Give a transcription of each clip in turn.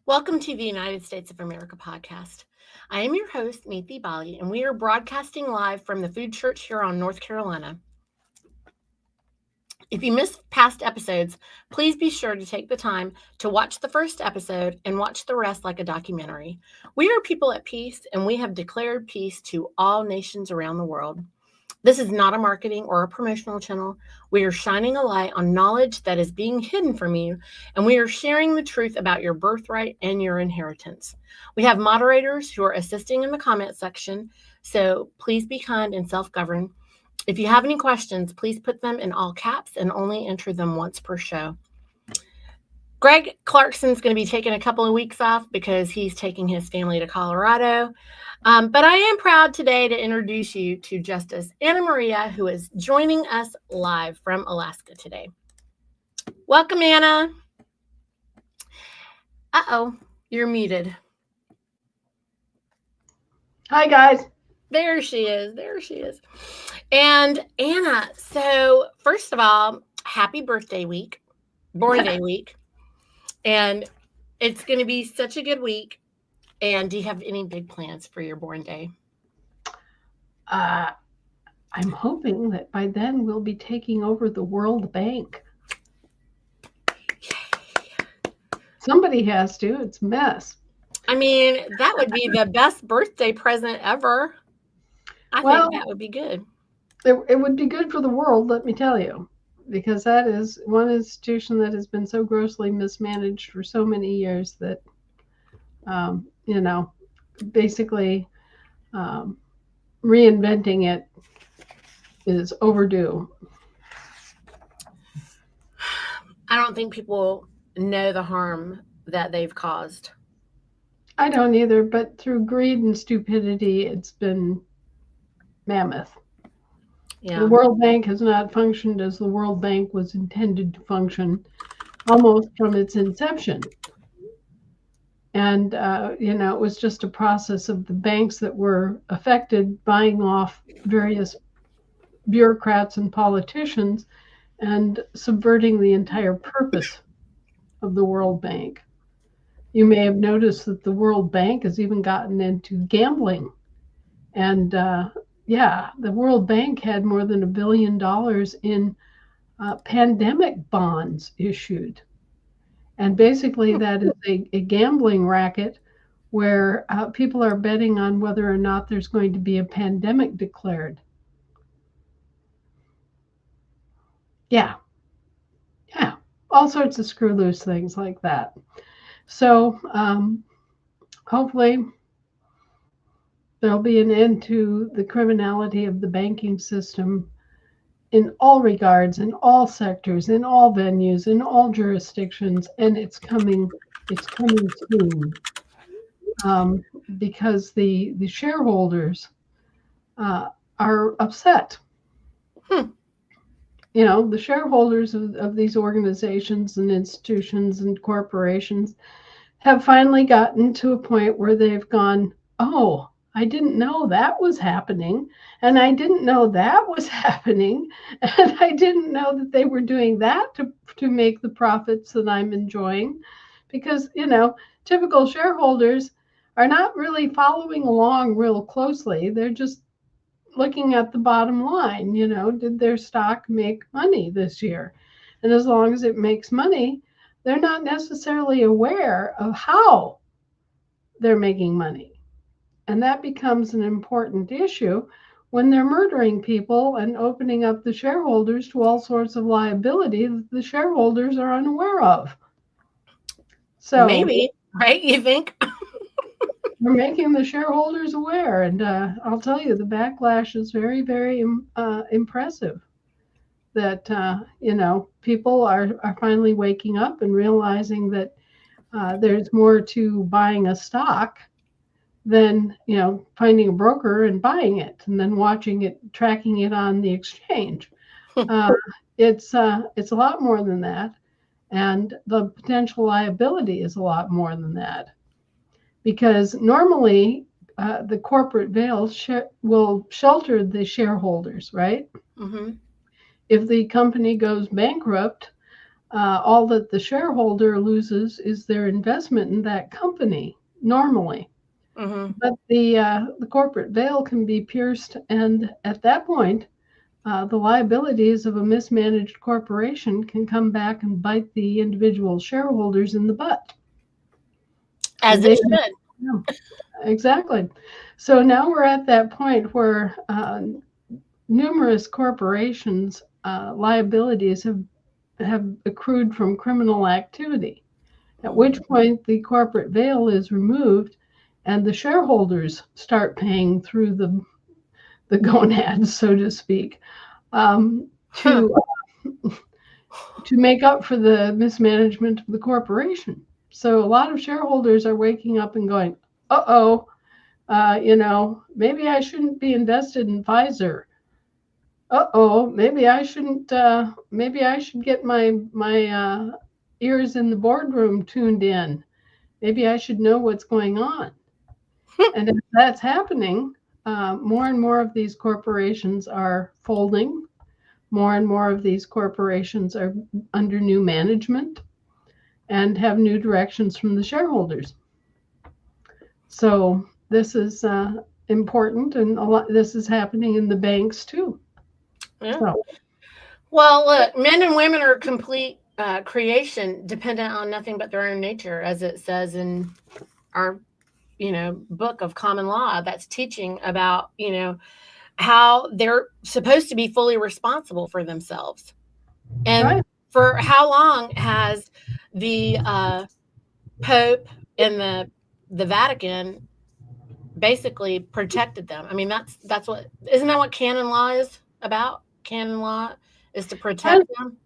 Welcome to the United States of America podcast. I am your host, Niti, and we are broadcasting live from the Food Church here on North Carolina. If you missed past episodes, please be sure to take the time to watch the first episode and watch the rest like a documentary. We are people at peace, and we have declared peace to all nations around the world. This is not a marketing or a promotional channel. We are shining a light on knowledge that is being hidden from you, and we are sharing the truth about your birthright and your inheritance. We have moderators who are assisting in the comment section, so please be kind and self-govern. If you have any questions, please put them in all caps and only enter them once per show. Greg Clarkson's going to be taking a couple of weeks off because he's taking his family to Colorado. But I am proud today to introduce you to Justice Anna Maria, who is joining us live from Alaska today. Welcome, Anna. Uh-oh, you're muted. Hi, guys. There she is. And Anna, so first of all, happy birthday week, born day week. And it's going to be such a good week. And do you have any big plans for your born day? I'm hoping that by then we'll be taking over the World Bank. Yay. Somebody has to. It's a mess. I mean, that would be the best birthday present ever. I think that would be good. It would be good for the world, let me tell you, because that is one institution that has been so grossly mismanaged for so many years that, basically reinventing it is overdue. I don't think people know the harm that they've caused. I don't either, but through greed and stupidity, it's been mammoth. Yeah. The World Bank has not functioned as the World Bank was intended to function almost from its inception. And, it was just a process of the banks that were affected buying off various bureaucrats and politicians and subverting the entire purpose of the World Bank. You may have noticed that the World Bank has even gotten into gambling. And, the World Bank had more than $1 billion in pandemic bonds issued. And basically that is a gambling racket where people are betting on whether or not there's going to be a pandemic declared. Yeah, all sorts of screw loose things like that. So hopefully there'll be an end to the criminality of the banking system in all regards, in all sectors, in all venues, in all jurisdictions, and it's coming soon. Because the shareholders are upset. The shareholders of these organizations and institutions and corporations have finally gotten to a point where they've gone, oh, I didn't know that was happening, and I didn't know that was happening, and I didn't know that they were doing that to make the profits that I'm enjoying, because, typical shareholders are not really following along real closely. They're just looking at the bottom line. Did their stock make money this year? And as long as it makes money, they're not necessarily aware of how they're making money. And that becomes an important issue when they're murdering people and opening up the shareholders to all sorts of liability that the shareholders are unaware of. So maybe, right? You think? We're making the shareholders aware. And I'll tell you, the backlash is very, very impressive. That, people are finally waking up and realizing that there's more to buying a stock than, finding a broker and buying it and then watching it, tracking it on the exchange. It's a lot more than that. And the potential liability is a lot more than that. Because normally the corporate veil will shelter the shareholders, right? Mm-hmm. If the company goes bankrupt, all that the shareholder loses is their investment in that company normally. Mm-hmm. But the corporate veil can be pierced, and at that point, the liabilities of a mismanaged corporation can come back and bite the individual shareholders in the butt. As And it they, should. yeah, exactly. So now we're at that point where numerous corporations' liabilities have accrued from criminal activity. At which point the corporate veil is removed, and the shareholders start paying through the gonads, so to speak, um, Huh. to to make up for the mismanagement of the corporation. So a lot of shareholders are waking up and going, "Uh-oh, maybe I shouldn't be invested in Pfizer. Uh-oh, maybe I shouldn't. Maybe I should get my ears in the boardroom tuned in. Maybe I should know what's going on." And if that's happening, more and more of these corporations are folding. More and more of these corporations are under new management and have new directions from the shareholders. So this is important, and a lot. This is happening in the banks too. Yeah. So Well, look, men and women are complete creation, dependent on nothing but their own nature, as it says in our, book of common law that's teaching about, how they're supposed to be fully responsible for themselves. And right, for how long has the Pope and the Vatican basically protected them? I mean, that's what isn't that what canon law is about? Canon law is to protect them.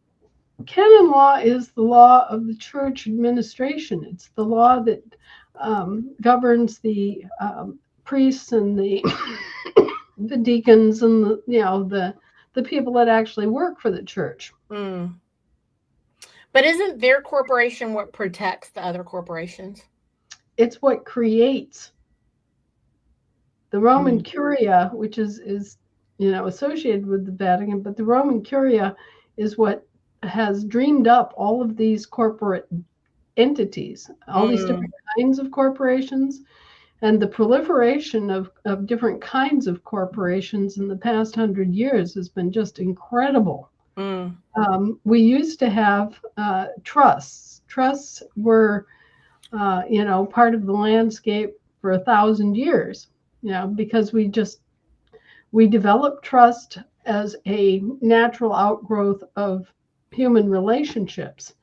canon law is the law of the church administration. It's the law that governs the priests and the the deacons and the people that actually work for the church. Mm. But isn't their corporation what protects the other corporations? It's what creates the Roman Mm. Curia, which is associated with the Vatican, but the Roman Curia is what has dreamed up all of these corporate entities, all these Mm. different kinds of corporations, and the proliferation of different kinds of corporations in the past 100 years has been just incredible. Mm. We used to have trusts. Trusts were, part of the landscape for 1,000 years. Because we developed trust as a natural outgrowth of human relationships,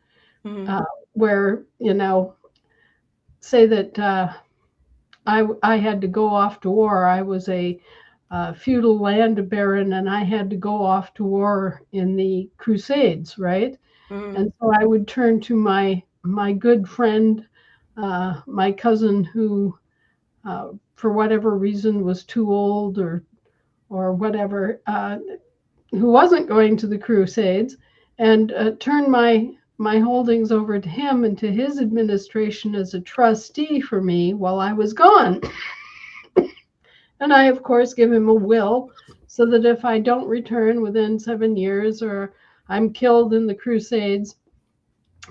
Mm. uh, where say that I had to go off to war. I was a feudal land baron, and I had to go off to war in the Crusades, right? Mm. And so I would turn to my good friend, my cousin, who, for whatever reason, was too old or whatever, who wasn't going to the Crusades, and turn my holdings over to him and to his administration as a trustee for me while I was gone. And I, of course, give him a will so that if I don't return within 7 years or I'm killed in the Crusades,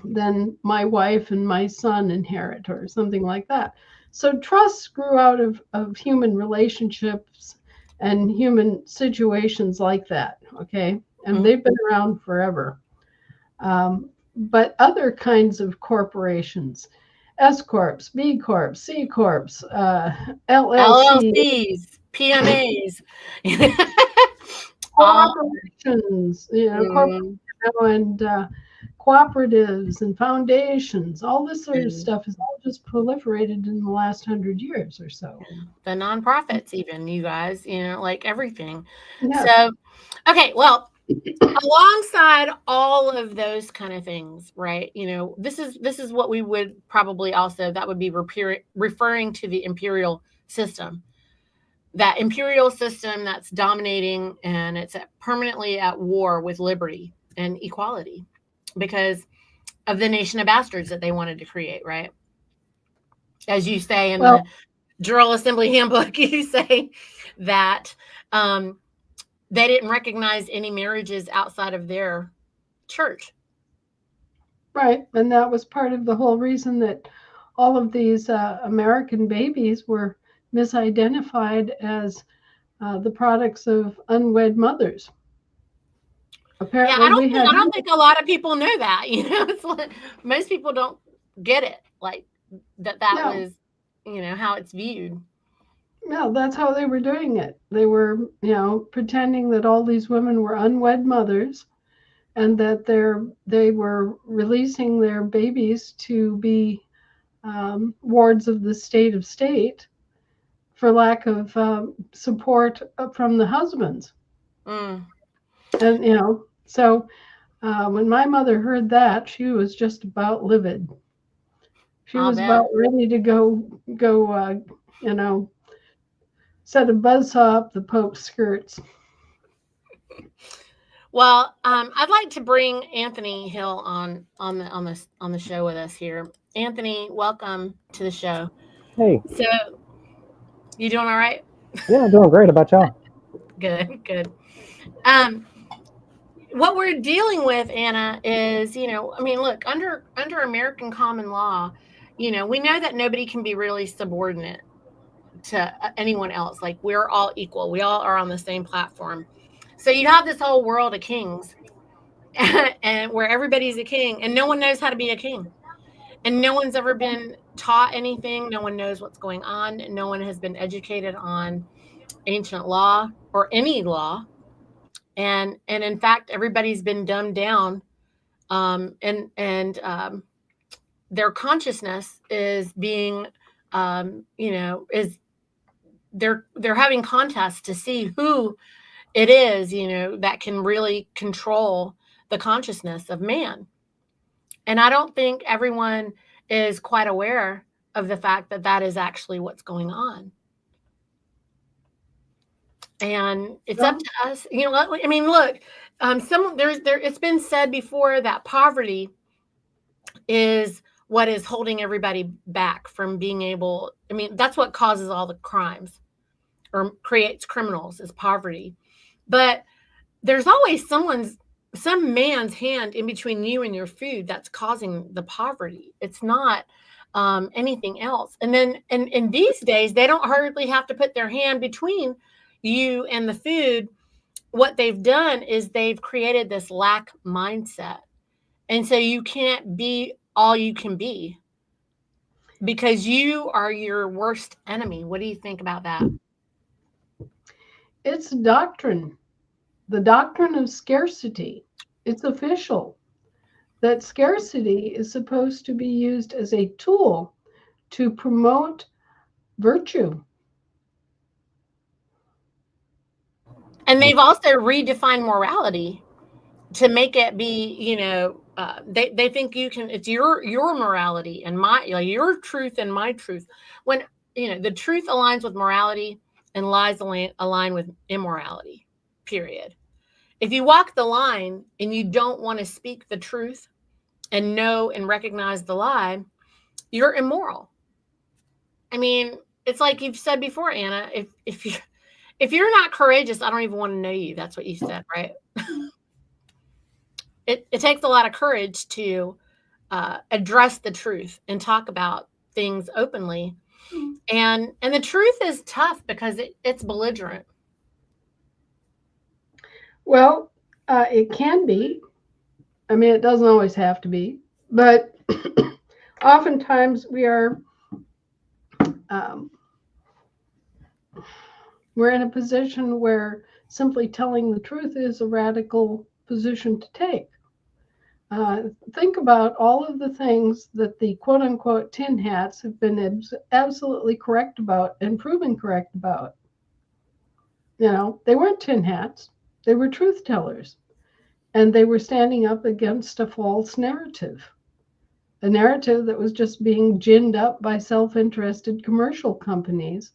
then my wife and my son inherit or something like that. So trust grew out of human relationships and human situations like that. Okay. And Mm. they've been around forever. But other kinds of corporations, S Corps, B Corps, C Corps, LLC, LLCs, PMAs. All. corporations, Mm. and cooperatives and foundations, all this sort of And stuff has all just proliferated in the last 100 years or so. the nonprofits, even you guys, like everything. Yes. So, okay, well, alongside all of those kind of things, right? This is what we would probably also that would be referring to the imperial system. That imperial system that's dominating and it's permanently at war with liberty and equality because of the nation of bastards that they wanted to create, right? As you say in Well, the General Assembly handbook, you say that um, they didn't recognize any marriages outside of their church. Right. And that was part of the whole reason that all of these American babies were misidentified as the products of unwed mothers. Yeah, Apparently, we had. I don't think a lot of people know that. It's like most people don't get it. Like that No, was, how it's viewed. no, that's how they were doing it. They were, pretending that all these women were unwed mothers and that they were releasing their babies to be wards of the state for lack of support from the husbands. Mm, And so when my mother heard that, she was just about livid. She I'll was bet. about ready to go you know set a buzzsaw up the Pope's skirts. Well, I'd like to bring Anthony Hill on the show with us here. Anthony, welcome to the show. Hey, So, you doing all right? yeah, I'm doing great. About y'all? Good, good. Um, what we're dealing with, Anna, is I mean, look, under American common law, we know that nobody can be really subordinate to anyone else. Like we're all equal. We all are on the same platform. So you have this whole world of kings, and where everybody's a king, and no one knows how to be a king, and no one's ever been taught anything. No one knows what's going on. No one has been educated on ancient law or any law, and in fact, everybody's been dumbed down. And their consciousness is being, is they're having contests to see who it is, that can really control the consciousness of man. And I don't think everyone is quite aware of the fact that that is actually what's going on. And it's up Well, to us. I mean, look, it's been said before that poverty is what is holding everybody back from being able. I mean, that's what causes all the crimes or creates criminals is poverty. But there's always some man's hand in between you and your food that's causing the poverty. It's not anything else. And then and these days they don't hardly have to put their hand between you and the food. What they've done is they've created this lack mindset. And so you can't be all you can be because you are your worst enemy. What do you think about that? it's doctrine, the doctrine of scarcity. It's official that scarcity is supposed to be used as a tool to promote virtue. And they've also redefined morality to make it be, they think you can, it's your morality and your truth and my truth. When, the truth aligns with morality and lies align with immorality, period. If you walk the line and you don't want to speak the truth and know and recognize the lie, you're immoral. I mean, it's like you've said before, Anna, if you're not courageous, I don't even want to know you. That's what you said, right? It takes a lot of courage to address the truth and talk about things openly. And the truth is tough because it's belligerent. Well, it can be. I mean, it doesn't always have to be, but oftentimes um, we're in a position where simply telling the truth is a radical position to take. Think about all of the things that the quote unquote tin hats have been absolutely correct about and proven correct about. They weren't tin hats, they were truth tellers, and they were standing up against a false narrative, a narrative that was just being ginned up by self interested commercial companies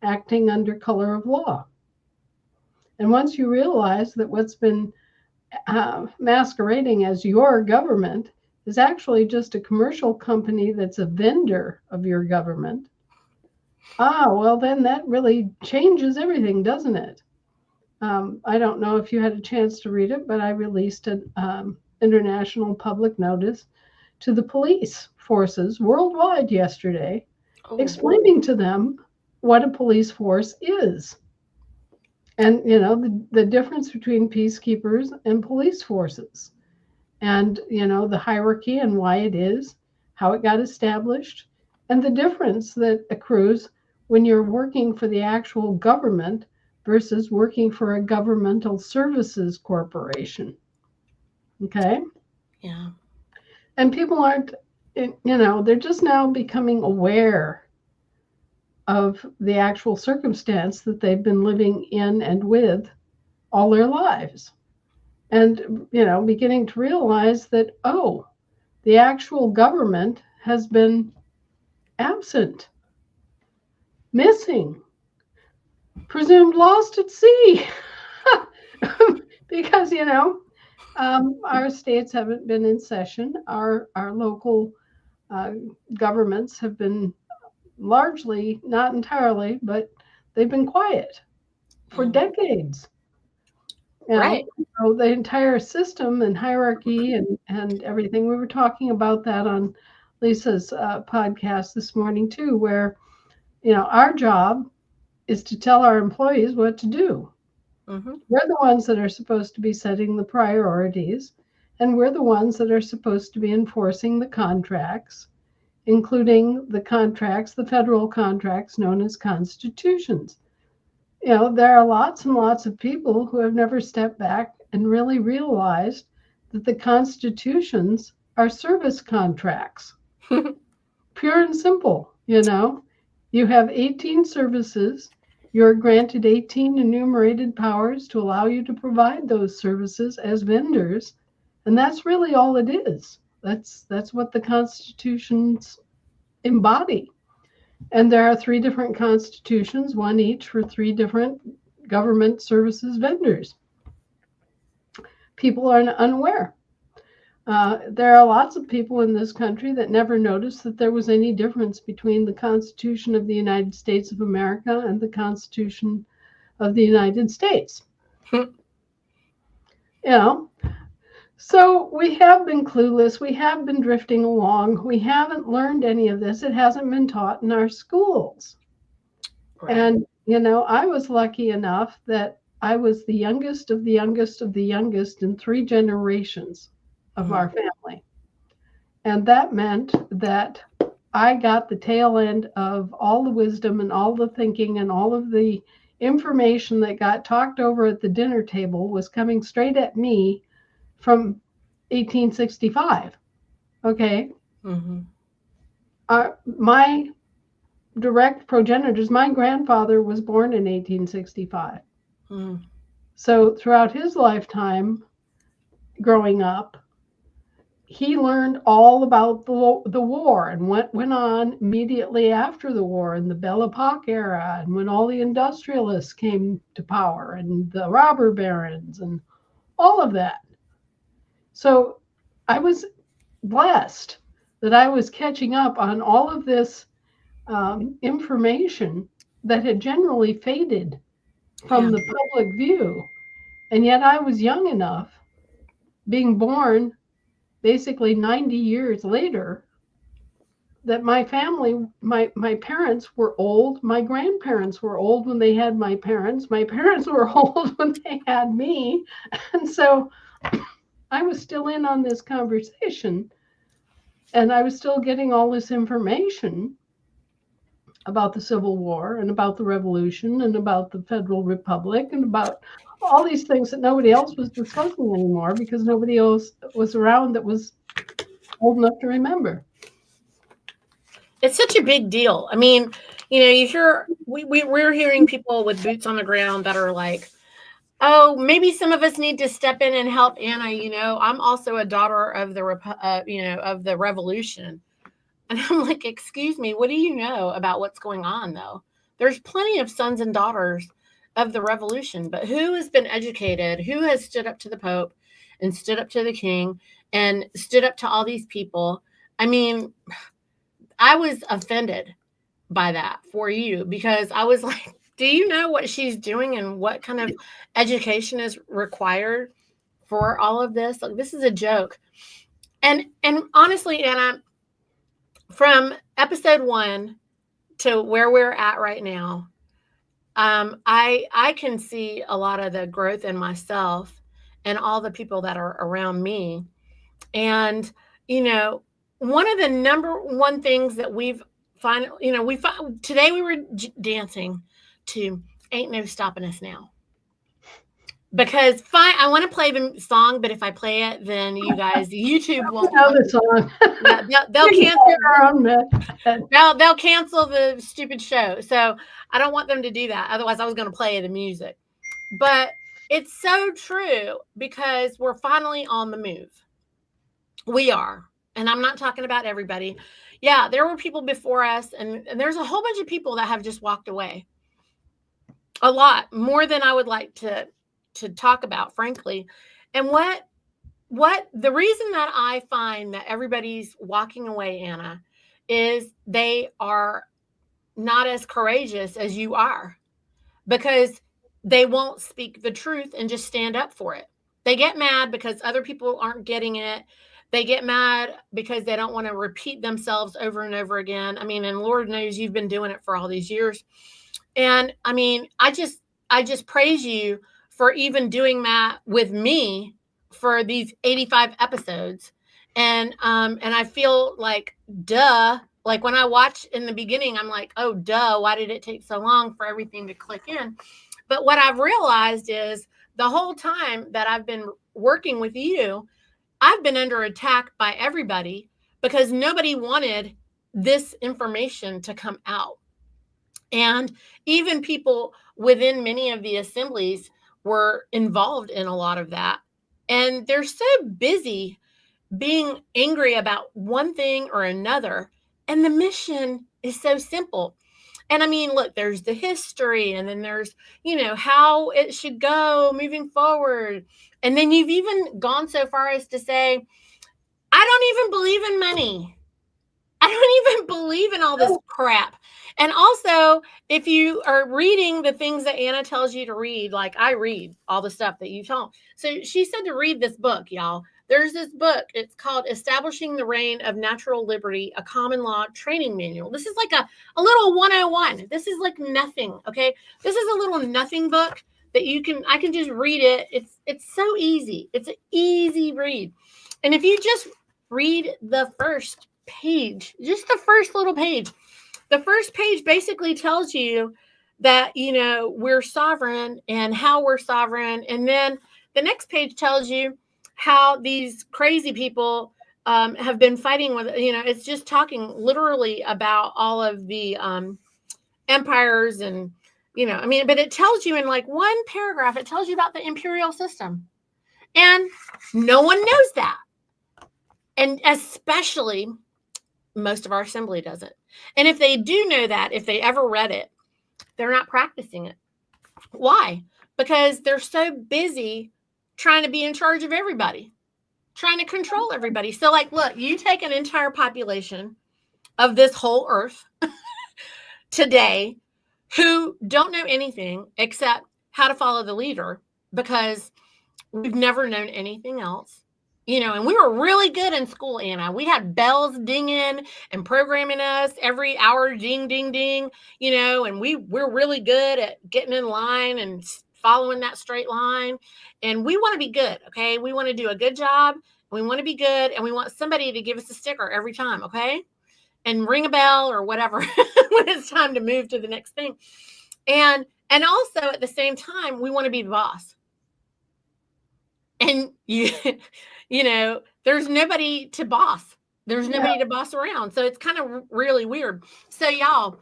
acting under color of law. And once you realize that what's been masquerading as your government is actually just a commercial company that's a vendor of your government, well, then that really changes everything, doesn't it? I don't know if you had a chance to read it, but I released an international public notice to the police forces worldwide yesterday, Oh, explaining to them what a police force is. And, the difference between peacekeepers and police forces. And, the hierarchy and why it is, how it got established, and the difference that accrues when you're working for the actual government versus working for a governmental services corporation. Okay? yeah. And people aren't, they're just now becoming aware of the actual circumstance that they've been living in and with all their lives. And, beginning to realize that, oh, the actual government has been absent, missing, presumed lost at sea. Because, our states haven't been in session. Our local governments have been largely, not entirely, but they've been quiet for decades. Right. So the entire system and hierarchy and everything, we were talking about that on Lisa's podcast this morning too, where, our job is to tell our employees what to do. Mm-hmm. We're the ones that are supposed to be setting the priorities, and we're the ones that are supposed to be enforcing the contracts, including the federal contracts known as constitutions. There are lots and lots of people who have never stepped back and really realized that the constitutions are service contracts. Pure and simple, You have 18 services. You're granted 18 enumerated powers to allow you to provide those services as vendors. And that's really all it is. That's what the constitutions embody. And there are 3 different constitutions, one each for 3 different government services vendors. People are unaware. There are lots of people in this country that never noticed that there was any difference between the Constitution of the United States of America and the Constitution of the United States. So we have been clueless. We have been drifting along. We haven't learned any of this. It hasn't been taught in our schools. Right. And, I was lucky enough that I was the youngest of the youngest of the youngest in 3 generations of our family. And that meant that I got the tail end of all the wisdom and all the thinking and all of the information that got talked over at the dinner table was coming straight at me from 1865. Okay. Mm-hmm. My direct progenitors, my grandfather was born in 1865. Mm. So throughout his lifetime, growing up, he learned all about the war and what went on immediately after the war in the Belle Epoque era, and when all the industrialists came to power and the robber barons and all of that. So I was blessed that I was catching up on all of this information that had generally faded from the public view. And yet I was young enough, being born basically 90 years later, that my family, my parents were old. My grandparents were old when they had my parents. My parents were old when they had me. And so I was still in on this conversation, and I was still getting all this information about the Civil War and about the Revolution and about the Federal Republic and about all these things that nobody else was discussing anymore because nobody else was around that was old enough to remember. It's such a big deal. I mean, you hear we're hearing people with boots on the ground that are like, oh, maybe some of us need to step in and help Anna. I'm also a daughter of the of the Revolution. And I'm like, excuse me, what do you know about what's going on, though? There's plenty of sons and daughters of the Revolution, but who has been educated? Who has stood up to the Pope and stood up to the King and stood up to all these people? I mean, I was offended by that for you because I was like, do you know what she's doing and what kind of education is required for all of this? Like, this is a joke. And honestly, Anna, from episode 1 to where we're at right now, I can see a lot of the growth in myself and all the people that are around me. And you know, one of the number one things that we've find, today we were dancing to "Ain't No Stopping Us Now." Because fine, I want to play the song, but if I play it, then you guys, YouTube won't. Know the song. Yeah, they'll cancel. Now They'll cancel the stupid show. So I don't want them to do that. Otherwise, I was going to play the music. But it's so true because we're finally on the move. We are. And I'm not talking about everybody. Yeah, there were people before us, and there's a whole bunch of people that have just walked away. A lot more than I would like to talk about, frankly. And what the reason that I find that everybody's walking away, Anna, is they are not as courageous as you are, because they won't speak the truth and just stand up for it. They get mad because other people aren't getting it. They get mad because they don't want to repeat themselves over and over again. I mean, and Lord knows you've been doing it for all these years. And I mean, I just praise you for even doing that with me for these 85 episodes. And I feel like, duh, like when I watched in the beginning, I'm like, oh, duh, why did it take so long for everything to click in? But what I've realized is the whole time that I've been working with you, I've been under attack by everybody because nobody wanted this information to come out. And even people within many of the assemblies were involved in a lot of that. And they're so busy being angry about one thing or another. And the mission is so simple. And I mean, look, there's the history, and then there's, how it should go moving forward. And then you've even gone so far as to say, I don't even believe in money. I don't even believe in all this crap. And also, if you are reading the things that Anna tells you to read, like I read all the stuff that you tell. So she said to read this book, y'all. There's this book. It's called Establishing the Reign of Natural Liberty, a Common Law Training Manual. This is like a little 101. This is like nothing, okay? This is a little nothing book that I can just read it. It's so easy. It's an easy read. And if you just read the first page, just the first little page, the first page basically tells you that, we're sovereign and how we're sovereign. And then the next page tells you how these crazy people have been fighting with, it's just talking literally about all of the empires and, but it tells you in like one paragraph, it tells you about the imperial system. And no one knows that. And especially most of our assembly doesn't. And if they do know that, if they ever read it, they're not practicing it. Why? Because they're so busy trying to be in charge of everybody, trying to control everybody. So like, look, you take an entire population of this whole earth today who don't know anything except how to follow the leader, because we've never known anything else. And we were really good in school, Anna. We had bells dinging and programming us every hour, ding, ding, ding, and we're really good at getting in line and following that straight line. And we want to be good, okay? We want to do a good job. We want to be good, and we want somebody to give us a sticker every time, okay? And ring a bell or whatever when it's time to move to the next thing. And also at the same time, we want to be the boss. And there's nobody to boss. There's nobody to boss around. So it's kind of really weird. So y'all,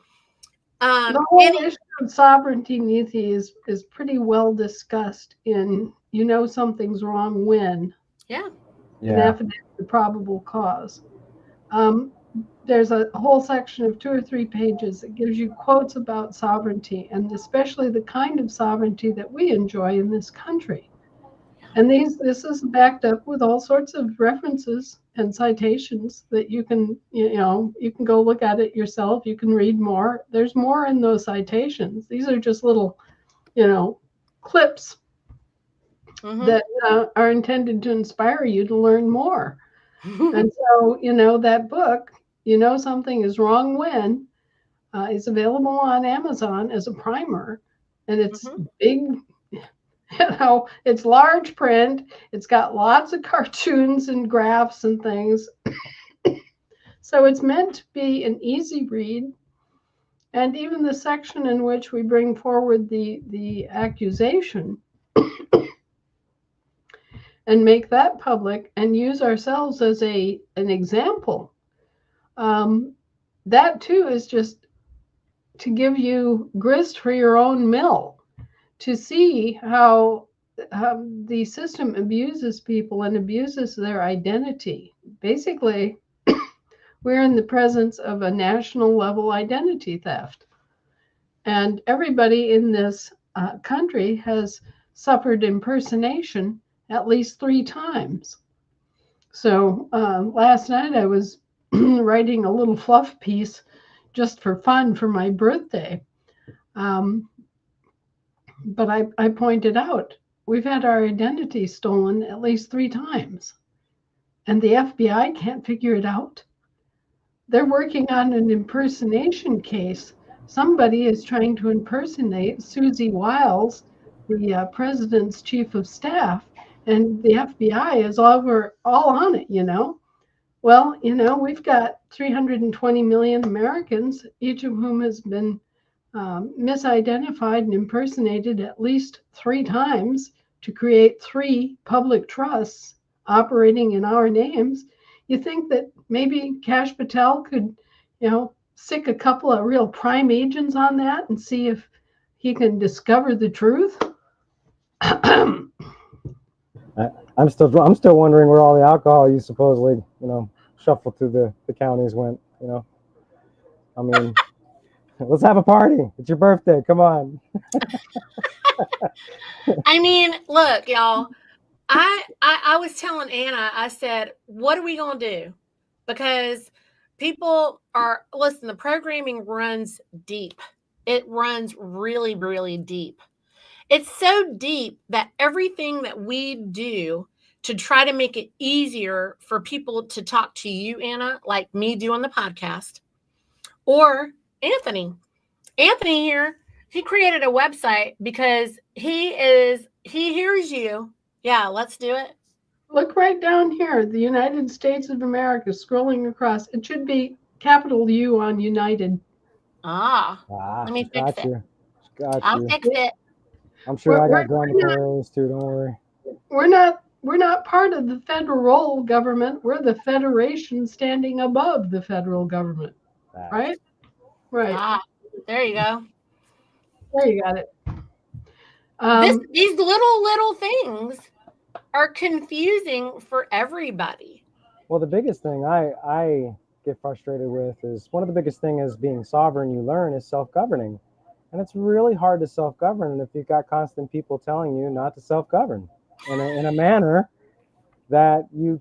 the whole issue of sovereignty, Niti, is pretty well discussed in something's wrong when. Yeah. An affidavit of probable cause. There's a whole section of 2 or 3 pages that gives you quotes about sovereignty, and especially the kind of sovereignty that we enjoy in this country. And this is backed up with all sorts of references and citations that you can go look at it yourself. You can read more. There's more in those citations. These are just little, clips that are intended to inspire you to learn more. And so, that book, something is wrong when, is available on Amazon as a primer. And it's big, it's large print. It's got lots of cartoons and graphs and things. So it's meant to be an easy read. And even the section in which we bring forward the accusation and make that public and use ourselves as an example, that too is just to give you grist for your own mill, to see how the system abuses people and abuses their identity. Basically, we're in the presence of a national level identity theft. And everybody in this country has suffered impersonation at least 3 times. So last night I was writing a little fluff piece just for fun for my birthday. But I pointed out, we've had our identity stolen at least 3 times. And the FBI can't figure it out. They're working on an impersonation case. Somebody is trying to impersonate Susie Wiles, the president's chief of staff, and the FBI is all on it, Well, we've got 320 million Americans, each of whom has been misidentified and impersonated at least 3 times to create 3 public trusts operating in our names. You think that maybe Kash Patel could, stick a couple of real prime agents on that and see if he can discover the truth? I'm still wondering where all the alcohol you supposedly, shuffled through the counties went. I mean, let's have a party. It's your birthday. Come on. I mean, look, y'all. I was telling Anna, I said, what are we going to do? Because people listen, the programming runs deep. It runs really, really deep. It's so deep that everything that we do to try to make it easier for people to talk to you, Anna, like me doing the podcast, or Anthony here, he created a website because he hears you. Yeah, let's do it. Look right down here, the United States of America, scrolling across. It should be capital U on United. Let me fix it. I'll fix it. I'm sure I got drum for those too. Don't worry. We're not part of the federal government. We're the federation standing above the federal government. Right? Right. There you go. There you got it. These little things are confusing for everybody. Well, the biggest thing I get frustrated with is one of the biggest things is being sovereign. You learn is self-governing, and it's really hard to self-govern if you've got constant people telling you not to self-govern in a manner that you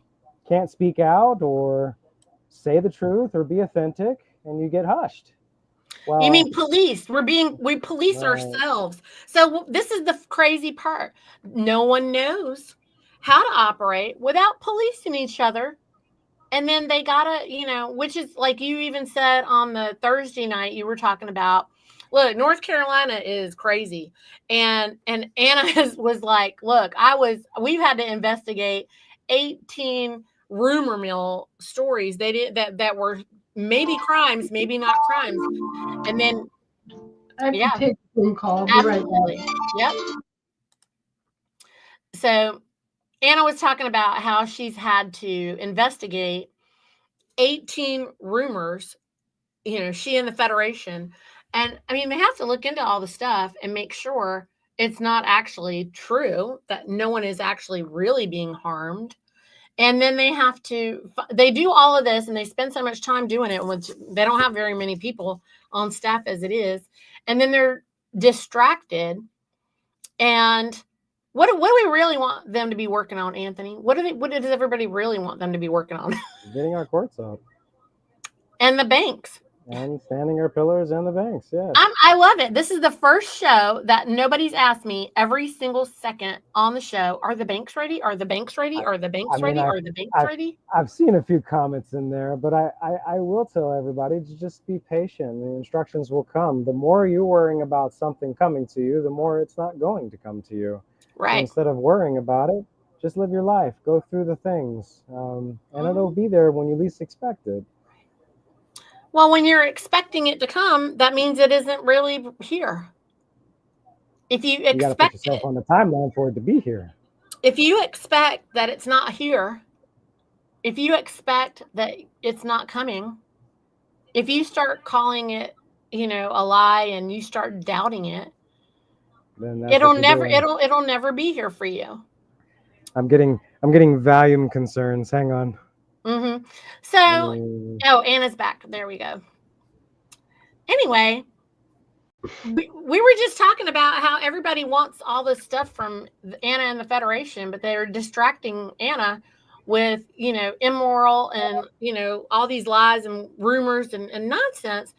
can't speak out or say the truth or be authentic, and you get hushed. Well, you mean police? We police ourselves. So this is the crazy part. No one knows how to operate without policing each other. And then they gotta, which is like you even said on the Thursday night you were talking about. Look, North Carolina is crazy. And Anna was like, look, we've had to investigate 18 rumor mill stories they did that were maybe crimes, maybe not crimes. And then I have to take a phone call. Absolutely. Yep. So Anna was talking about how she's had to investigate 18 rumors, she and the Federation. And I mean, they have to look into all the stuff and make sure it's not actually true, that no one is actually really being harmed. And then they do all of this and they spend so much time doing it, which they don't have very many people on staff as it is. And then they're distracted. And what do we really want them to be working on, Anthony? What does everybody really want them to be working on? Getting our courts up. And the banks. And standing are pillars and the banks. Yes. I love it. This is the first show that nobody's asked me every single second on the show. Are the banks ready? Are the banks ready? I, Are the I banks mean, ready? I've, Are the banks I've, ready? I've seen a few comments in there, but I will tell everybody to just be patient. The instructions will come. The more you're worrying about something coming to you, the more it's not going to come to you. So Right. instead of worrying about it, just live your life, go through the things, and it'll Mhm. be there when you least expect it. Well, when you're expecting it to come, that means it isn't really here. If you You got to put expect yourself it, on the timeline for it to be here. if you expect that it's not here, if you expect that it's not coming, if you start calling it, a lie and you start doubting it, Then that's it'll what you're never doing. it'll never be here for you. I'm getting volume concerns. Hang on. Mhm. So, Mm, oh, Anna's back. There we go. Anyway, we were just talking about how everybody wants all this stuff from Anna and the Federation, but they're distracting Anna with, immoral and, all these lies and rumors and nonsense.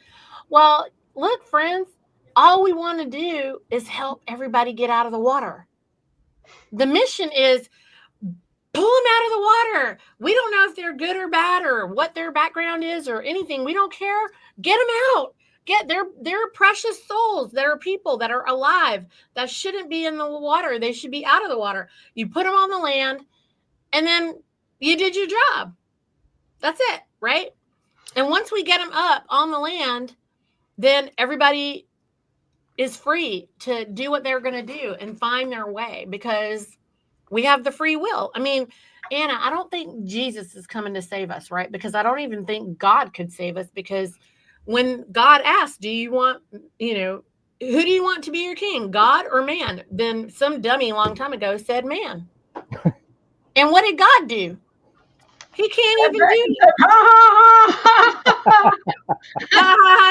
Well, look, friends, all we want to do is help everybody get out of the water. The mission is pull them out of the water. We don't know if they're good or bad or what their background is or anything. We don't care. Get them out. Get their precious souls that are people that are alive that shouldn't be in the water. They should be out of the water. You put them on the land and then you did your job. That's it, right? And once we get them up on the land, then everybody is free to do what they're going to do and find their way because we have the free will. I mean, Anna, I don't think Jesus is coming to save us, right? Because I don't even think God could save us because when God asked, do you want, who do you want to be your king, God or man? Then some dummy a long time ago said man. And what did God do? He can't even do it.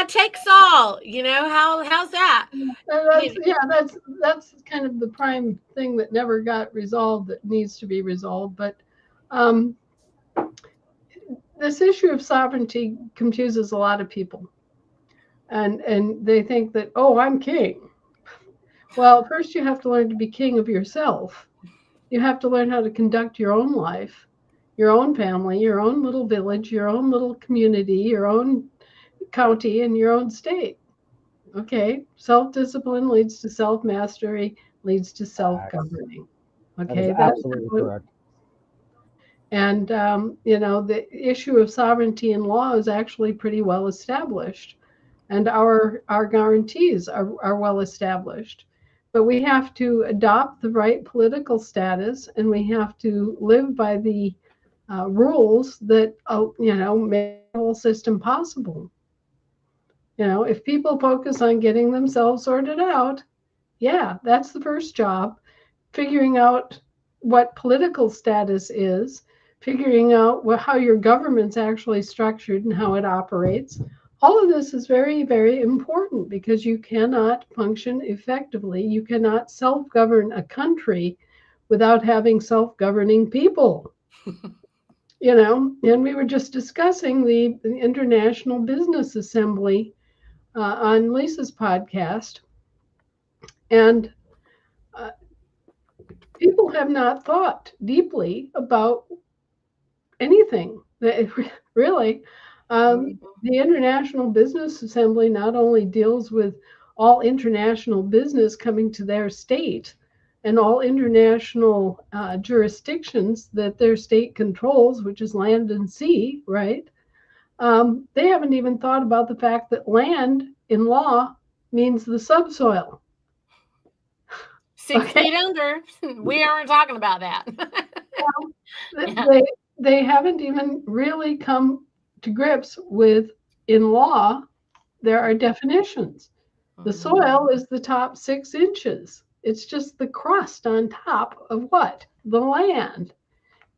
Take Saul. How's that? That's kind of the prime thing that never got resolved that needs to be resolved. But um, this issue of sovereignty confuses a lot of people, and they think that, oh, I'm king. Well, first you have to learn to be king of yourself. You have to learn how to conduct your own life, your own family, your own little village, your own little community, your own county, and your own state. Okay, self-discipline leads to self-mastery, leads to facts. self-governing. That is Okay, that's absolutely what, correct. and the issue of sovereignty in law is actually pretty well established, and our guarantees are well established. But we have to adopt the right political status, and we have to live by the rules that make the whole system possible. If people focus on getting themselves sorted out, yeah, that's the first job. Figuring out what political status is, figuring out how your government's actually structured and how it operates. All of this is very, very important because you cannot function effectively. You cannot self govern a country without having self governing people. And we were just discussing the International Business Assembly on Lisa's podcast. And uh, people have not thought deeply about anything. Really, the International Business Assembly not only deals with all international business coming to their state and all international jurisdictions that their state controls, which is land and sea, right? They haven't even thought about the fact that land in law means the subsoil. 6 Okay. feet under. We aren't talking about that. Yeah. They haven't even really come to grips with, in law, there are definitions. The soil is the top 6 inches. It's just the crust on top of what? The land.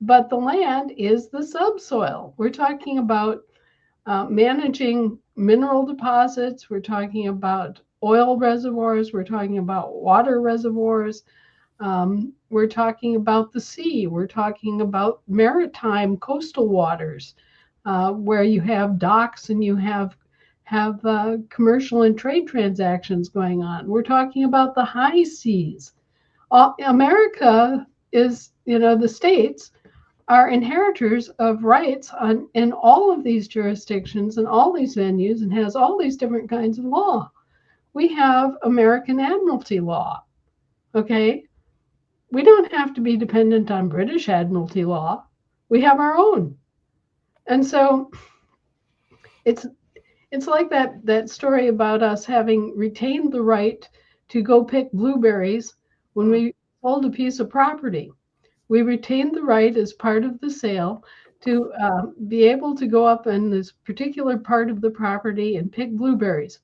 But the land is the subsoil. We're talking about managing mineral deposits. We're talking about oil reservoirs. We're talking about water reservoirs. We're talking about the sea. We're talking about maritime coastal waters where you have docks and you have have commercial and trade transactions going on. We're talking about the high seas. America is, the states are inheritors of rights in all of these jurisdictions and all these venues and has all these different kinds of law. We have American admiralty law, okay? We don't have to be dependent on British admiralty law. We have our own. And so it's like that story about us having retained the right to go pick blueberries when we sold a piece of property. We retained the right as part of the sale to be able to go up in this particular part of the property and pick blueberries.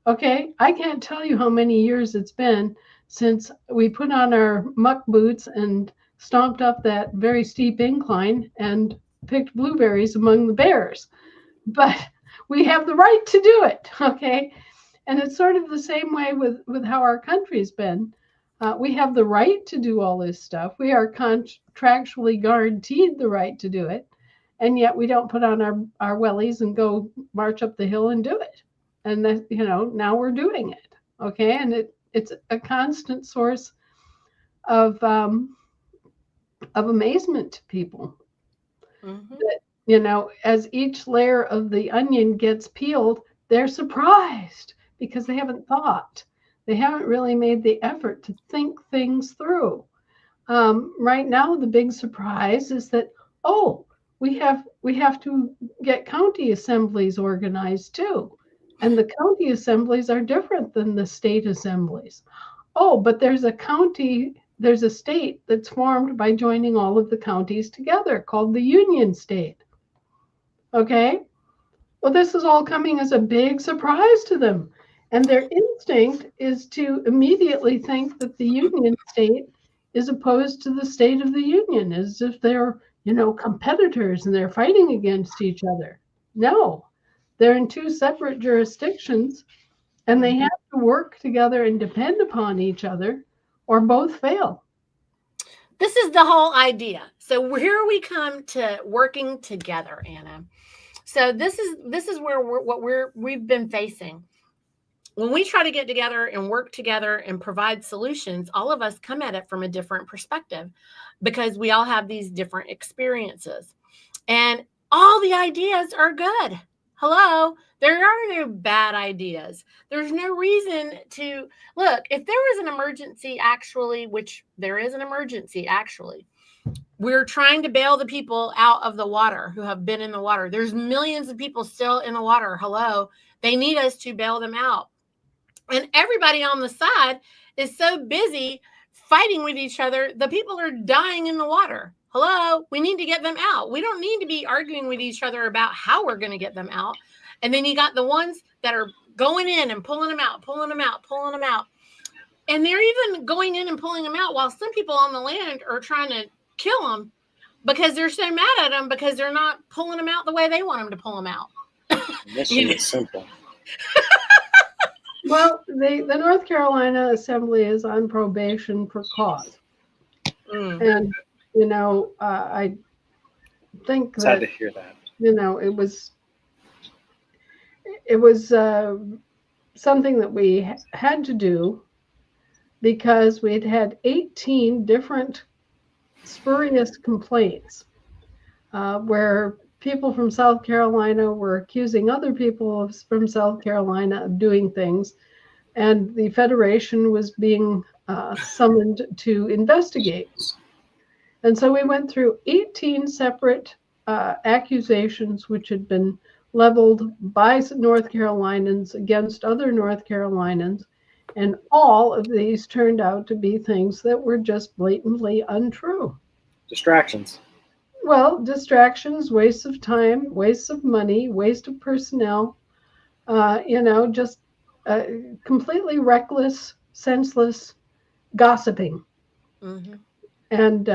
Okay, I can't tell you how many years it's been since we put on our muck boots and stomped up that very steep incline and picked blueberries among the bears. But we have the right to do it, okay? And it's sort of the same way with how our country's been. We have the right to do all this stuff. We are contractually guaranteed the right to do it. And yet we don't put on our wellies and go march up the hill and do it. And that, now we're doing it, okay? And it's a constant source of amazement to people. Mm-hmm. That, as each layer of the onion gets peeled, they're surprised because they haven't thought. They haven't really made the effort to think things through. Right now, the big surprise is that, we have to get county assemblies organized too. And the county assemblies are different than the state assemblies. But there's a state that's formed by joining all of the counties together called the Union State. Okay? Well, this is all coming as a big surprise to them. And their instinct is to immediately think that the Union State is opposed to the State of the Union, as if they're, competitors and they're fighting against each other. No, they're in two separate jurisdictions, and they have to work together and depend upon each other, or both fail. This is the whole idea. So here we come to working together, Anna. So this is where we've been facing. When we try to get together and work together and provide solutions, all of us come at it from a different perspective because we all have these different experiences. And all the ideas are good. Hello, there are no bad ideas. There's no reason to look. If there was an emergency, actually, which there is an emergency, actually, we're trying to bail the people out of the water who have been in the water. There's millions of people still in the water. Hello, they need us to bail them out. And everybody on the side is so busy fighting with each other. The people are dying in the water. Hello, we need to get them out. We don't need to be arguing with each other about how we're going to get them out. And then you got the ones that are going in and pulling them out. And they're even going in and pulling them out while some people on the land are trying to kill them because they're so mad at them because they're not pulling them out the way they want them to pull them out. Mission is simple. Well, the North Carolina Assembly is on probation for cause. And, I think It's that, sad to hear that. it was something that we had to do because we'd had 18 different spurious complaints where people from South Carolina were accusing other people from South Carolina of doing things, and the Federation was being summoned to investigate. And so we went through 18 separate accusations which had been leveled by North Carolinians against other North Carolinians, and all of these turned out to be things that were just blatantly untrue. Distractions. Well, distractions, waste of time, waste of money, waste of personnel, just completely reckless, senseless gossiping. Mm-hmm. And,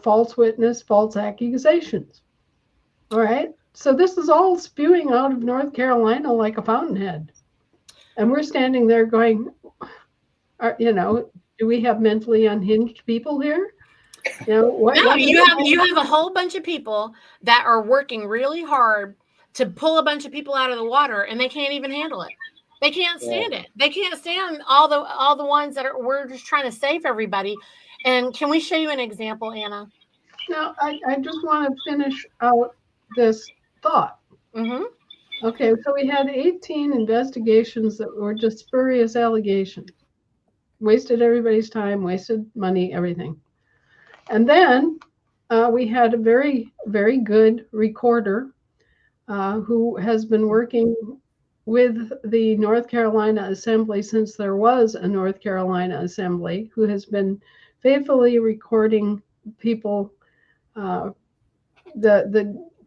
false witness, false accusations. All right. So this is all spewing out of North Carolina like a fountainhead. And we're standing there going, do we have mentally unhinged people here? You have a whole bunch of people that are working really hard to pull a bunch of people out of the water, and they can't even handle it. They can't stand it. They can't stand all the ones that we're just trying to save everybody. And can we show you an example, Anna? Now, I just want to finish out this thought. Mm-hmm. Okay, so we had 18 investigations that were just spurious allegations. Wasted everybody's time, wasted money, everything. And then we had a very, very good recorder who has been working with the North Carolina Assembly since there was a North Carolina Assembly, who has been faithfully recording people, the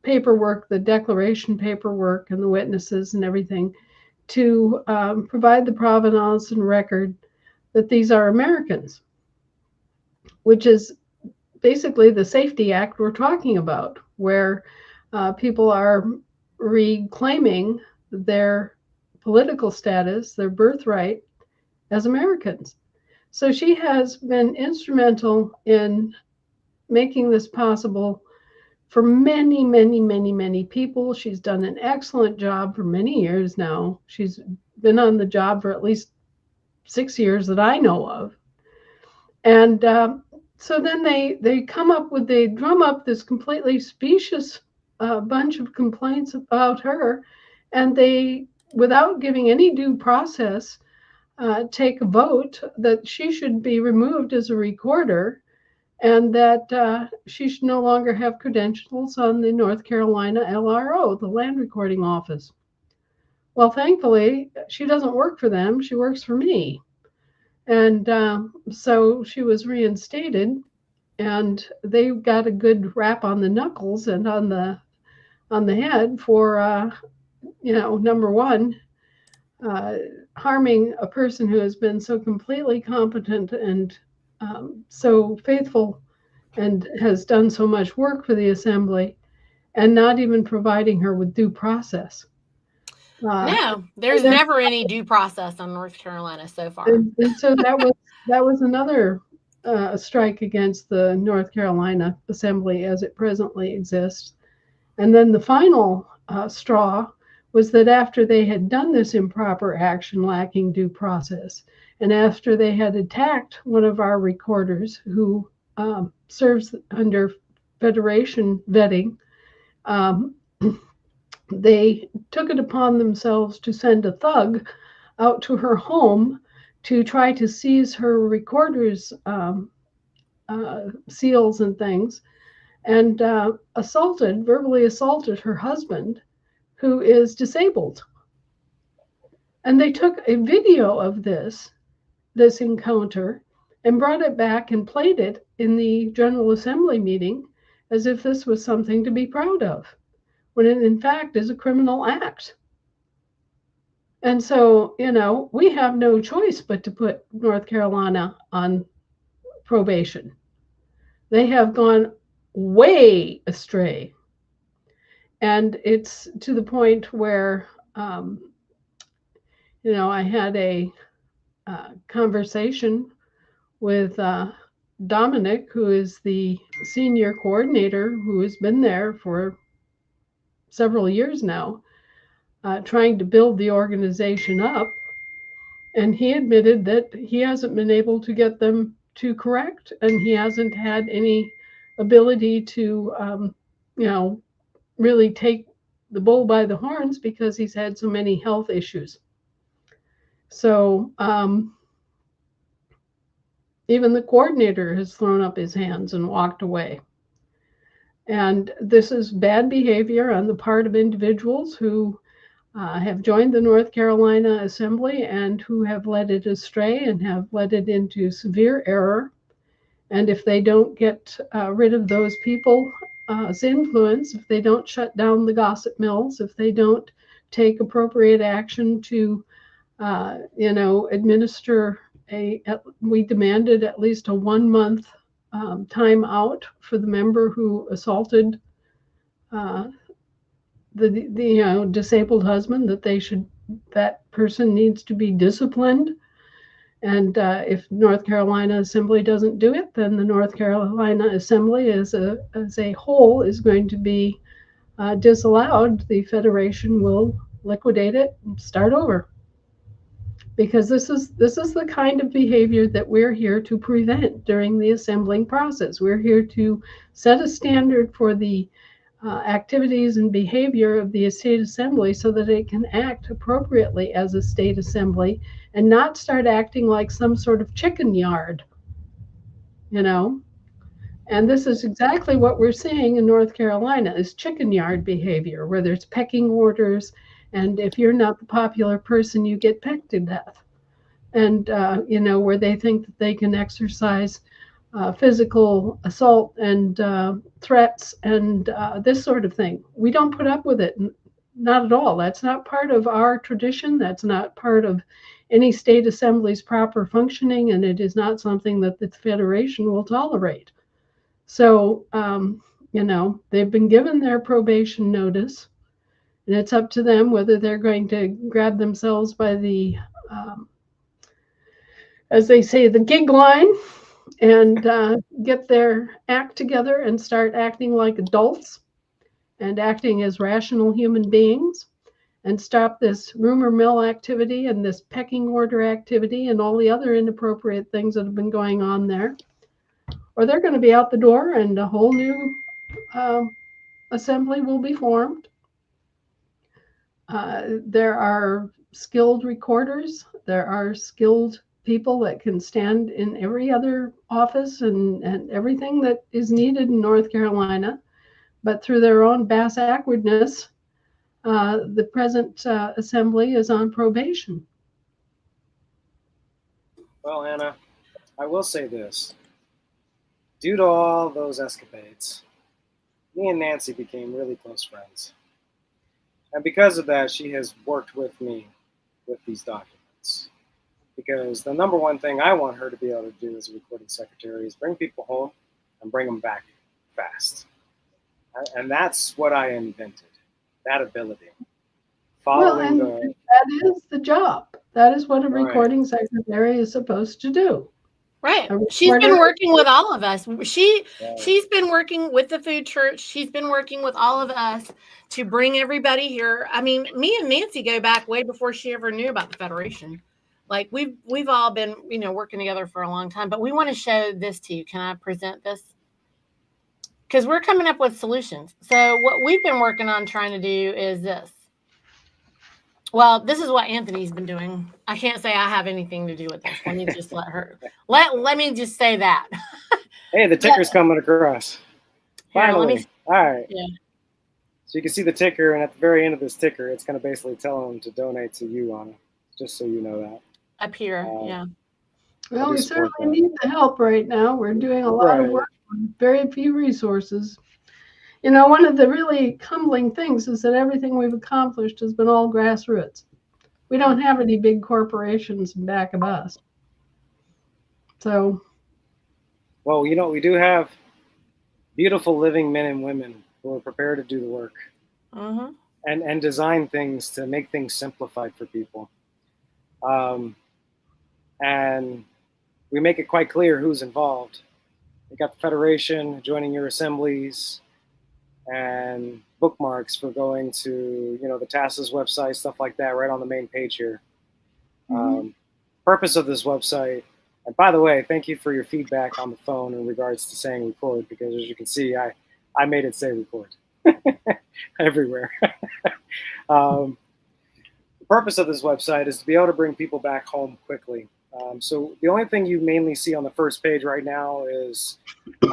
paperwork, the declaration paperwork, and the witnesses and everything, to provide the provenance and record that these are Americans, which is basically the Safety Act we're talking about, where people are reclaiming their political status, their birthright as Americans. So she has been instrumental in making this possible for many, many, many, many people. She's done an excellent job for many years now. She's been on the job for at least 6 years that I know of. And so then they come up with, they drum up this completely specious bunch of complaints about her, and they, without giving any due process, take a vote that she should be removed as a recorder, and that she should no longer have credentials on the North Carolina LRO, the Land Recording Office. Well, thankfully, she doesn't work for them. She works for me. And so she was reinstated, and they got a good rap on the knuckles and on the head for, number one, harming a person who has been so completely competent and so faithful and has done so much work for the assembly, and not even providing her with due process. No, there's never any due process on North Carolina so far. And so that was another strike against the North Carolina Assembly as it presently exists. And then the final straw was that after they had done this improper action lacking due process, and after they had attacked one of our recorders who serves under Federation vetting, they took it upon themselves to send a thug out to her home to try to seize her recorder's seals and things, and verbally assaulted her husband, who is disabled. And they took a video of this encounter and brought it back and played it in the General Assembly meeting as if this was something to be proud of, when it in fact is a criminal act. And so, we have no choice but to put North Carolina on probation. They have gone way astray. And it's to the point where, I had a conversation with Dominic, who is the senior coordinator who has been there for several years now, trying to build the organization up. And he admitted that he hasn't been able to get them to correct, and he hasn't had any ability to, really take the bull by the horns because he's had so many health issues. So even the coordinator has thrown up his hands and walked away. And this is bad behavior on the part of individuals who have joined the North Carolina Assembly and who have led it astray and have led it into severe error. And if they don't get rid of those people's influence, if they don't shut down the gossip mills, if they don't take appropriate action to, administer we demanded at least a 1 month time out for the member who assaulted the disabled husband, that person needs to be disciplined. And if North Carolina Assembly doesn't do it, then the North Carolina Assembly as a whole is going to be disallowed, the Federation will liquidate it and start over. Because this is the kind of behavior that we're here to prevent during the assembling process. We're here to set a standard for the activities and behavior of the state assembly so that it can act appropriately as a state assembly and not start acting like some sort of chicken yard, you know. And this is exactly what we're seeing in North Carolina is chicken yard behavior, where there's pecking orders, and if you're not the popular person, you get pecked to death. And where they think that they can exercise physical assault and threats and this sort of thing. We don't put up with it, not at all. That's not part of our tradition. That's not part of any state assembly's proper functioning, and it is not something that the Federation will tolerate. So, they've been given their probation notice, and it's up to them whether they're going to grab themselves by the as they say, the gig line and get their act together and start acting like adults and acting as rational human beings and stop this rumor mill activity and this pecking order activity and all the other inappropriate things that have been going on there. Or they're going to be out the door and a whole new assembly will be formed. There are skilled recorders. There are skilled people that can stand in every other office and everything that is needed in North Carolina. But through their own bass-backwardness, the present assembly is on probation. Well, Anna, I will say this. Due to all those escapades, me and Nancy became really close friends. And because of that, she has worked with me with these documents. Because the number one thing I want her to be able to do as a recording secretary is bring people home and bring them back fast. And that's what I invented, that ability. That is the job. That is what a recording secretary is supposed to do. Right. She's been working with all of us. She's been working with the food church. She's been working with all of us to bring everybody here. I mean, me and Nancy go back way before she ever knew about the Federation. Like we've all been, working together for a long time, but we want to show this to you. Can I present this? Because we're coming up with solutions. So what we've been working on trying to do is this. Well, this is what Anthony's been doing. I can't say I have anything to do with this. Let me just let me just say that. Hey, the ticker's coming across. Finally. All right. Yeah. So you can see the ticker, and at the very end of this ticker, it's going to basically tell them to donate to you, Anna, just so you know that. Up here, yeah. Well, we certainly need the help right now. We're doing a lot of work with very few resources. One of the really humbling things is that everything we've accomplished has been all grassroots. We don't have any big corporations back of us. So. Well, we do have beautiful living men and women who are prepared to do the work and design things to make things simplified for people. And we make it quite clear who's involved. We got the Federation joining your assemblies and bookmarks for going to, the TASA's website, stuff like that, right on the main page here. Purpose of this website, and by the way, thank you for your feedback on the phone in regards to saying record, because as you can see, I made it say record everywhere. The purpose of this website is to be able to bring people back home quickly. So the only thing you mainly see on the first page right now is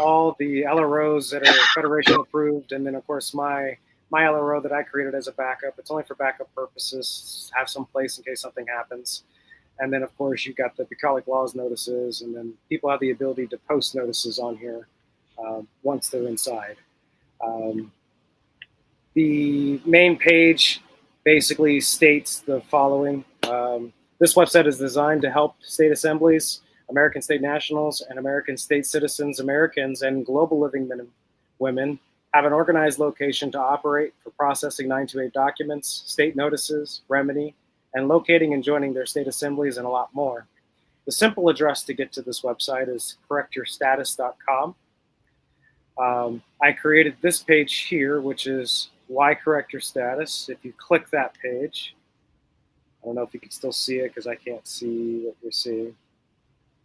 all the LROs that are Federation approved, and then of course my LRO that I created as a backup. It's only for backup purposes, have some place in case something happens. And then of course you've got the bucolic laws notices, and then people have the ability to post notices on here once they're inside. The main page basically states the following. This website is designed to help state assemblies, American state nationals, and American state citizens, Americans, and global living men and women have an organized location to operate for processing 928 documents, state notices, remedy, and locating and joining their state assemblies, and a lot more. The simple address to get to this website is correctyourstatus.com. I created this page here, which is Why correct your status? If you click that page, I don't know if you can still see it because I can't see what you're seeing.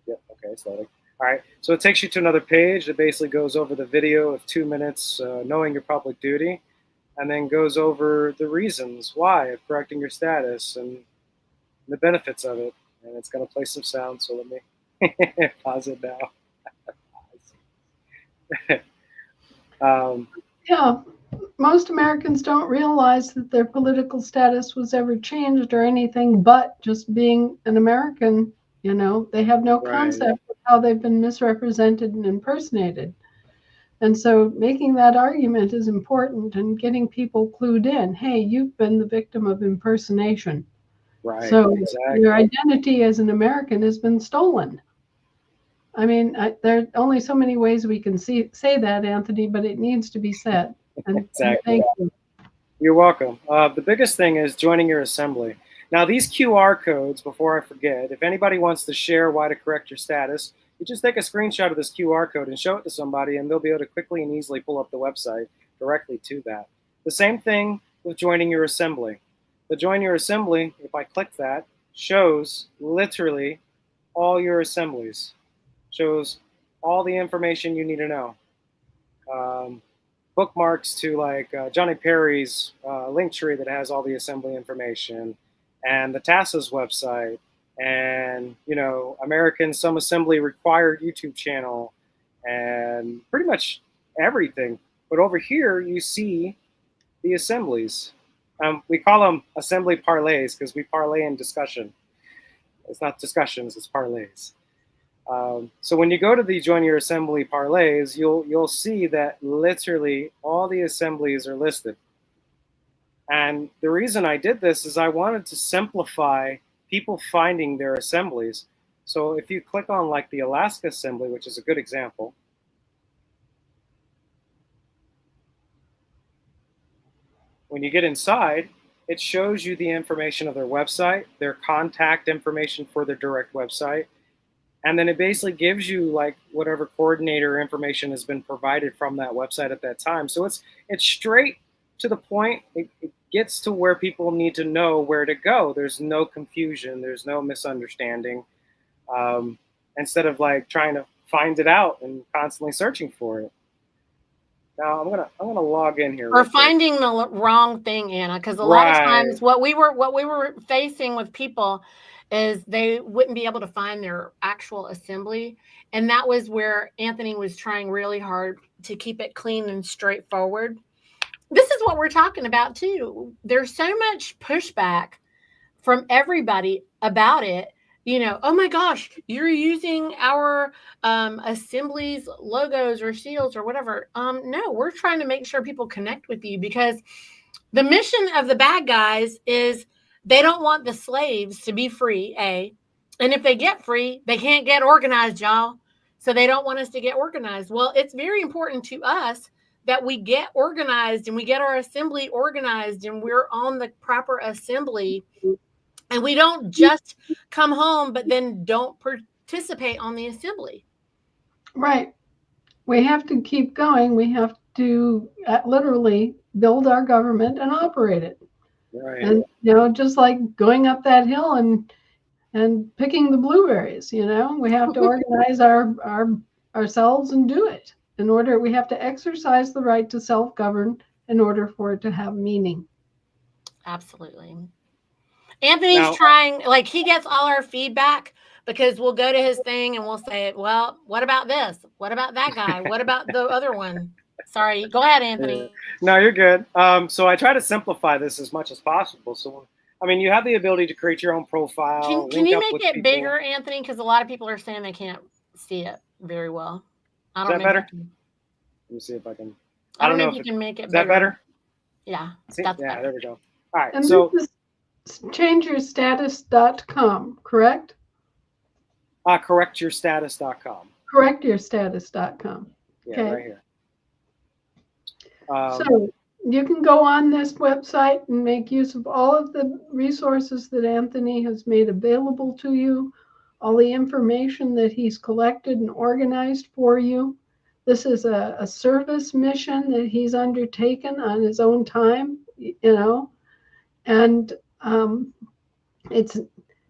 Yep, okay, it's loading. All right, so it takes you to another page that basically goes over the video of 2 minutes, knowing your public duty, and then goes over the reasons why of correcting your status and the benefits of it. And it's going to play some sound, so let me pause it now. Yeah, most Americans don't realize that their political status was ever changed or anything but just being an American. You know, they have no concept of how they've been misrepresented and impersonated. And so making that argument is important and getting people clued in. Hey, you've been the victim of impersonation. Right. So exactly. your identity as an American has been stolen. I mean, there are only so many ways we can say that, Anthony, but it needs to be said. And exactly. Thank you. You're welcome. The biggest thing is joining your assembly. Now, these QR codes, before I forget, if anybody wants to share why to correct your status, you just take a screenshot of this QR code and show it to somebody, and they'll be able to quickly and easily pull up the website directly to that. The same thing with joining your assembly. The Join Your Assembly, if I click that, shows literally all your assemblies. Shows all the information you need to know. Bookmarks to like Johnny Perry's link tree that has all the assembly information, and the TASA's website, and American Some Assembly Required YouTube channel, and pretty much everything. But over here you see the assemblies. We call them assembly parlays because we parlay in discussion. It's not discussions, it's parlays. So when you go to the Join Your Assembly parlays, you'll see that literally all the assemblies are listed. And the reason I did this is I wanted to simplify people finding their assemblies. So if you click on like the Alaska Assembly, which is a good example, when you get inside, it shows you the information of their website, their contact information for their direct website, and then it basically gives you like whatever coordinator information has been provided from that website at that time. So it's straight to the point. It gets to where people need to know where to go. There's no confusion. There's no misunderstanding. Instead of like trying to find it out and constantly searching for it. Now I'm gonna log in here. Or finding the wrong thing, Anna, because a lot of times what we were facing with people is they wouldn't be able to find their actual assembly. And that was where Anthony was trying really hard to keep it clean and straightforward. This is what we're talking about too. There's so much pushback from everybody about it. Oh my gosh, you're using our assemblies, logos, or seals, or whatever. No, we're trying to make sure people connect with you, because the mission of the bad guys is they don't want the slaves to be free, A. And if they get free, they can't get organized, y'all. So they don't want us to get organized. Well, it's very important to us that we get organized and we get our assembly organized and we're on the proper assembly. And we don't just come home, but then don't participate on the assembly. Right. We have to keep going. We have to literally build our government and operate it. Right. And, just like going up that hill and picking the blueberries, we have to organize ourselves and do it. We have to exercise the right to self-govern in order for it to have meaning. Absolutely. Anthony's trying, like, he gets all our feedback because we'll go to his thing and we'll say, well, what about this? What about that guy? What about the other one? Sorry. Go ahead, Anthony. No, you're good. So I try to simplify this as much as possible. So, you have the ability to create your own profile. Can you make it bigger, Anthony? Because a lot of people are saying they can't see it very well. Is that better? Let me see if I can. I don't know if you can make it bigger. Is that better? Yeah. That's better. There we go. All right. And so this is changeyourstatus.com, correct? Correctyourstatus.com. Correctyourstatus.com. Yeah, okay. Right here. So you can go on this website and make use of all of the resources that Anthony has made available to you, all the information that he's collected and organized for you. This is a service mission that he's undertaken on his own time, and it's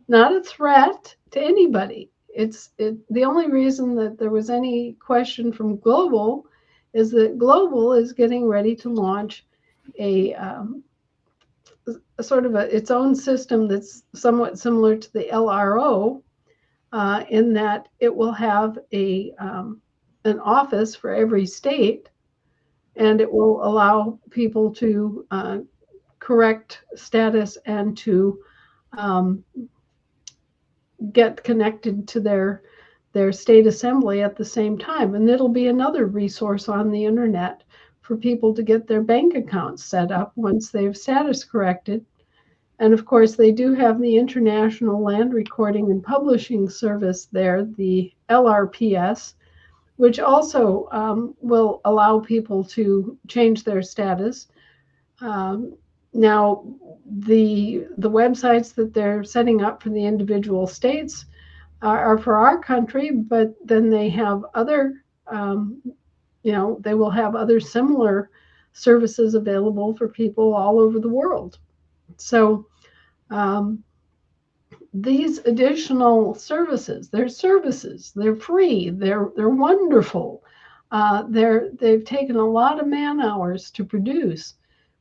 not a threat to anybody. The only reason that there was any question from Global is that Global is getting ready to launch a sort of its own system that's somewhat similar to the LRO, in that it will have an office for every state, and it will allow people to correct status and to get connected to their state assembly at the same time. And it'll be another resource on the internet for people to get their bank accounts set up once they've status corrected. And of course, they do have the International Land Recording and Publishing Service there, the LRPS, which also will allow people to change their status. Now, the websites that they're setting up for the individual states are for our country, but then they have other, they will have other similar services available for people all over the world. So these additional services, they're free, they're wonderful. They've taken a lot of man hours to produce,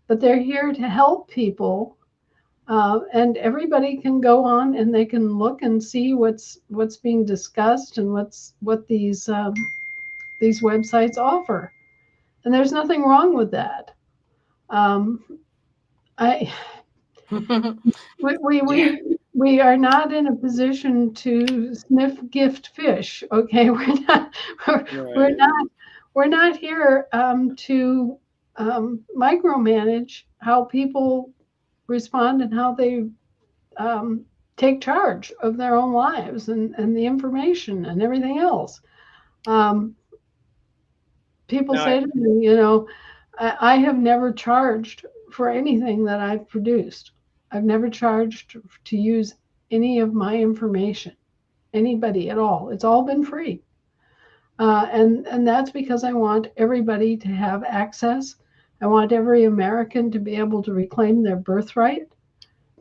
but they're here to help people. And everybody can go on and they can look and see what's being discussed and what these websites offer. And there's nothing wrong with that. We are not in a position to sniff gift fish. Okay, we're not here to micromanage how people respond and how they take charge of their own lives and the information and everything else. People say to me, I have never charged for anything that I've produced. I've never charged to use any of my information, anybody at all. It's all been free. And that's because I want everybody to have access. I want every American to be able to reclaim their birthright.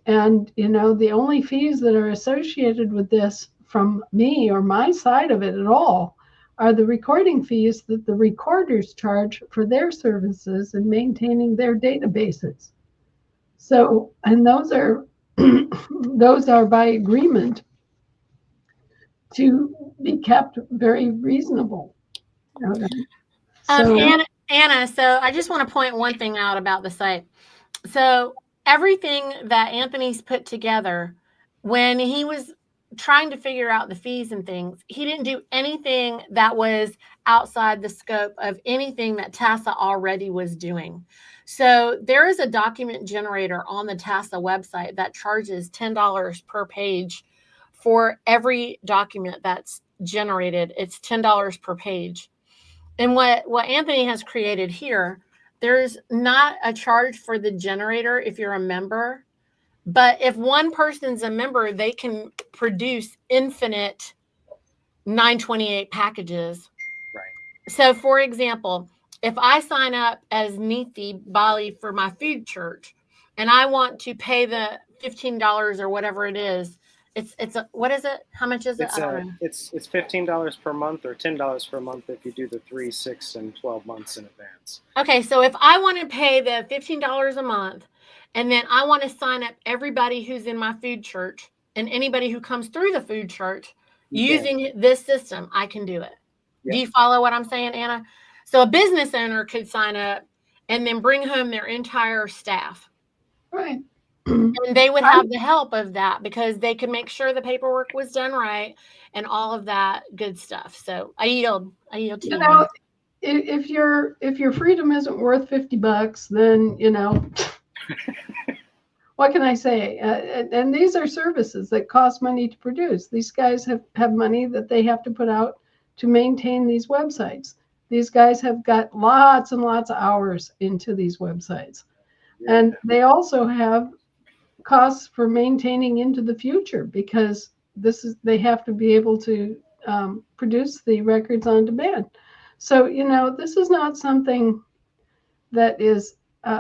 And, the only fees that are associated with this from me or my side of it at all are the recording fees that the recorders charge for their services and maintaining their databases. So, and those are by agreement to be kept very reasonable. Anna, so I just want to point one thing out about the site. So everything that Anthony's put together, when he was trying to figure out the fees and things, he didn't do anything that was outside the scope of anything that TASA already was doing. So there is a document generator on the TASA website that charges $10 per page for every document that's generated. It's $10 per page. And what Anthony has created here, there's not a charge for the generator if you're a member. But if one person's a member, they can produce infinite 928 packages. Right. So, for example, if I sign up as Niti Bali for my food church and I want to pay the $15 or whatever it is, what is it? How much is it? It's $15 per month or $10 per month if you do the 3, 6, and 12 months in advance. Okay, so if I want to pay the $15 a month, and then I want to sign up everybody who's in my food church and anybody who comes through the food church using this system, I can do it. Yeah. Do you follow what I'm saying, Anna? So a business owner could sign up and then bring home their entire staff. Right. And they would have the help of that because they could make sure the paperwork was done right and all of that good stuff. So I yield to you. If your freedom isn't worth $50, then what can I say? And these are services that cost money to produce. These guys have money that they have to put out to maintain these websites. These guys have got lots and lots of hours into these websites. Yeah. And they also have costs for maintaining into the future because they have to be able to produce the records on demand. So, this is not something that is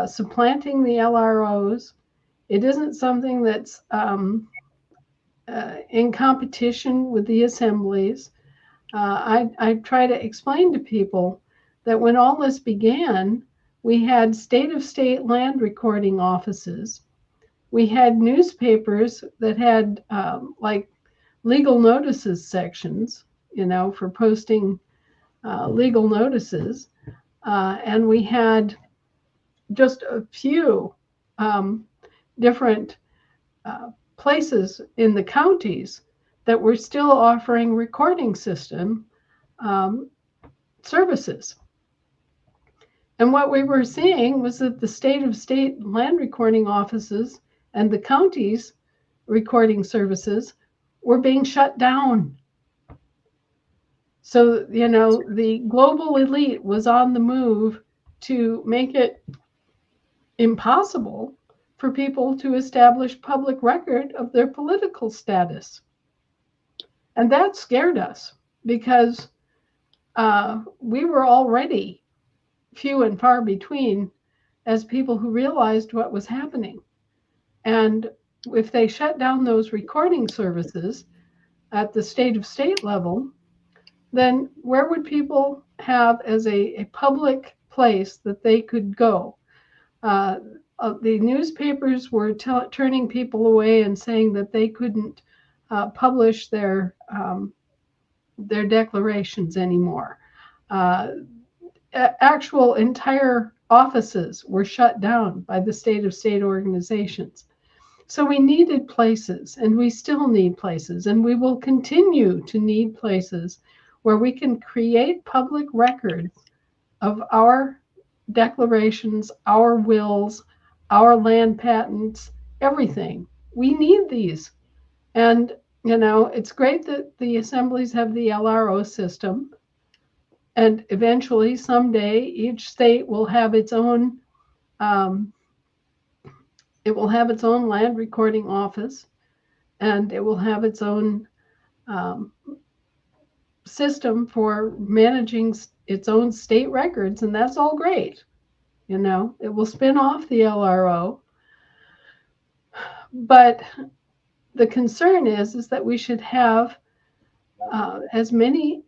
supplanting the LROs. It isn't something that's in competition with the assemblies. I try to explain to people that when all this began, we had state land recording offices. We had newspapers that had like legal notices sections, for posting legal notices. And we had just a few different places in the counties that were still offering recording system um, services. And what we were seeing was that the state land recording offices and the counties recording services were being shut down. So, the global elite was on the move to make it impossible for people to establish public record of their political status. And that scared us because we were already few and far between as people who realized what was happening. And if they shut down those recording services at the state level, then where would people have as a public place that they could go? The newspapers were turning people away and saying that they couldn't publish their declarations anymore. Actual entire offices were shut down by the state organizations. So we needed places, and we still need places, and we will continue to need places where we can create public records of our declarations, our wills, our land patents, everything. We need these. And, it's great that the assemblies have the LRO system. And eventually, someday, each state will have its own land recording office, and it will have its own system for managing its own state records, and that's all great. It will spin off the LRO. But the concern is that we should have as many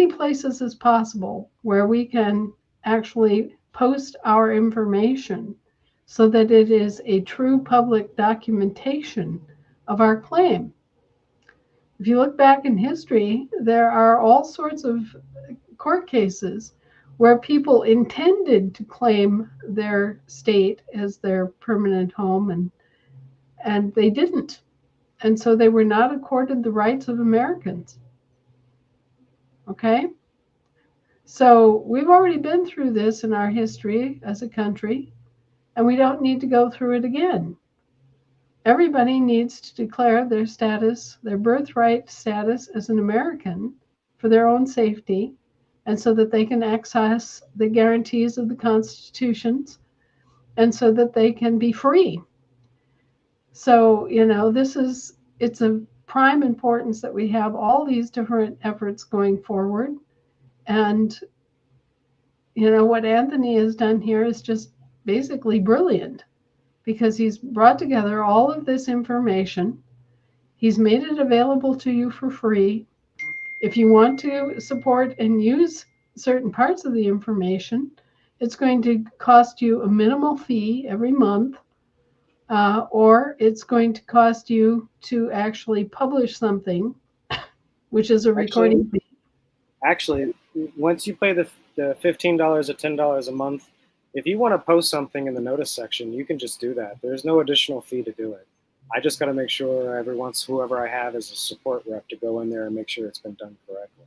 places as possible where we can actually post our information so that it is a true public documentation of our claim. If you look back in history, there are all sorts of court cases where people intended to claim their state as their permanent home, and they didn't. And so they were not accorded the rights of Americans. Okay? So we've already been through this in our history as a country, and we don't need to go through it again. Everybody needs to declare their status, their birthright status as an American for their own safety, and so that they can access the guarantees of the constitutions, and so that they can be free. So, it's of prime importance that we have all these different efforts going forward. And, what Anthony has done here is just basically brilliant, because he's brought together all of this information. He's made it available to you for free. If you want to support and use certain parts of the information, it's going to cost you a minimal fee every month, or it's going to cost you to actually publish something, which is a recording fee. Actually, once you pay the $15 or $10 a month, if you want to post something in the notice section, you can just do that. There's no additional fee to do it. I just got to make sure whoever I have is a support rep to go in there and make sure it's been done correctly.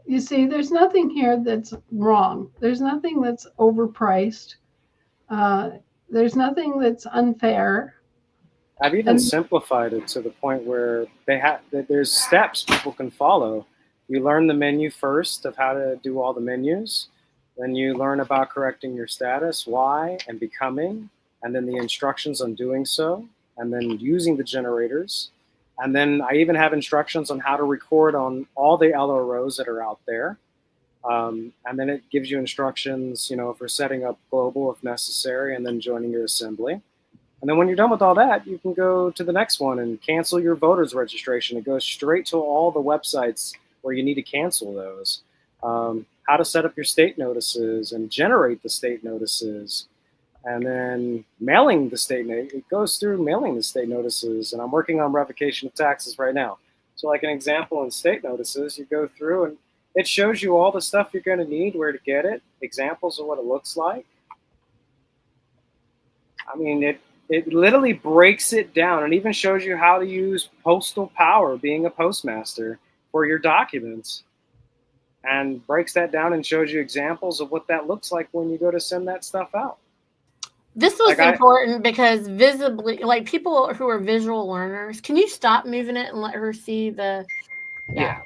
You see, there's nothing here that's wrong. There's nothing that's overpriced. There's nothing that's unfair. I've even simplified it to the point where there's steps people can follow. You learn the menu first of how to do all the menus. Then you learn about correcting your status, why, and becoming, and then the instructions on doing so, and then using the generators. And then I even have instructions on how to record on all the LROs that are out there. And then it gives you instructions, for setting up global if necessary, and then joining your assembly. And then when you're done with all that, you can go to the next one and cancel your voter's registration. It goes straight to all the websites where you need to cancel those. How to set up your state notices and generate the state notices. And then mailing the state, it goes through mailing the state notices. And I'm working on revocation of taxes right now. So like an example in state notices, you go through and it shows you all the stuff you're going to need, where to get it, examples of what it looks like. I mean, it literally breaks it down and even shows you how to use postal power, being a postmaster, for your documents. And breaks that down and shows you examples of what that looks like when you go to send that stuff out. This was important because visibly, like people who are visual learners, can you stop moving it and let her see the... Yeah.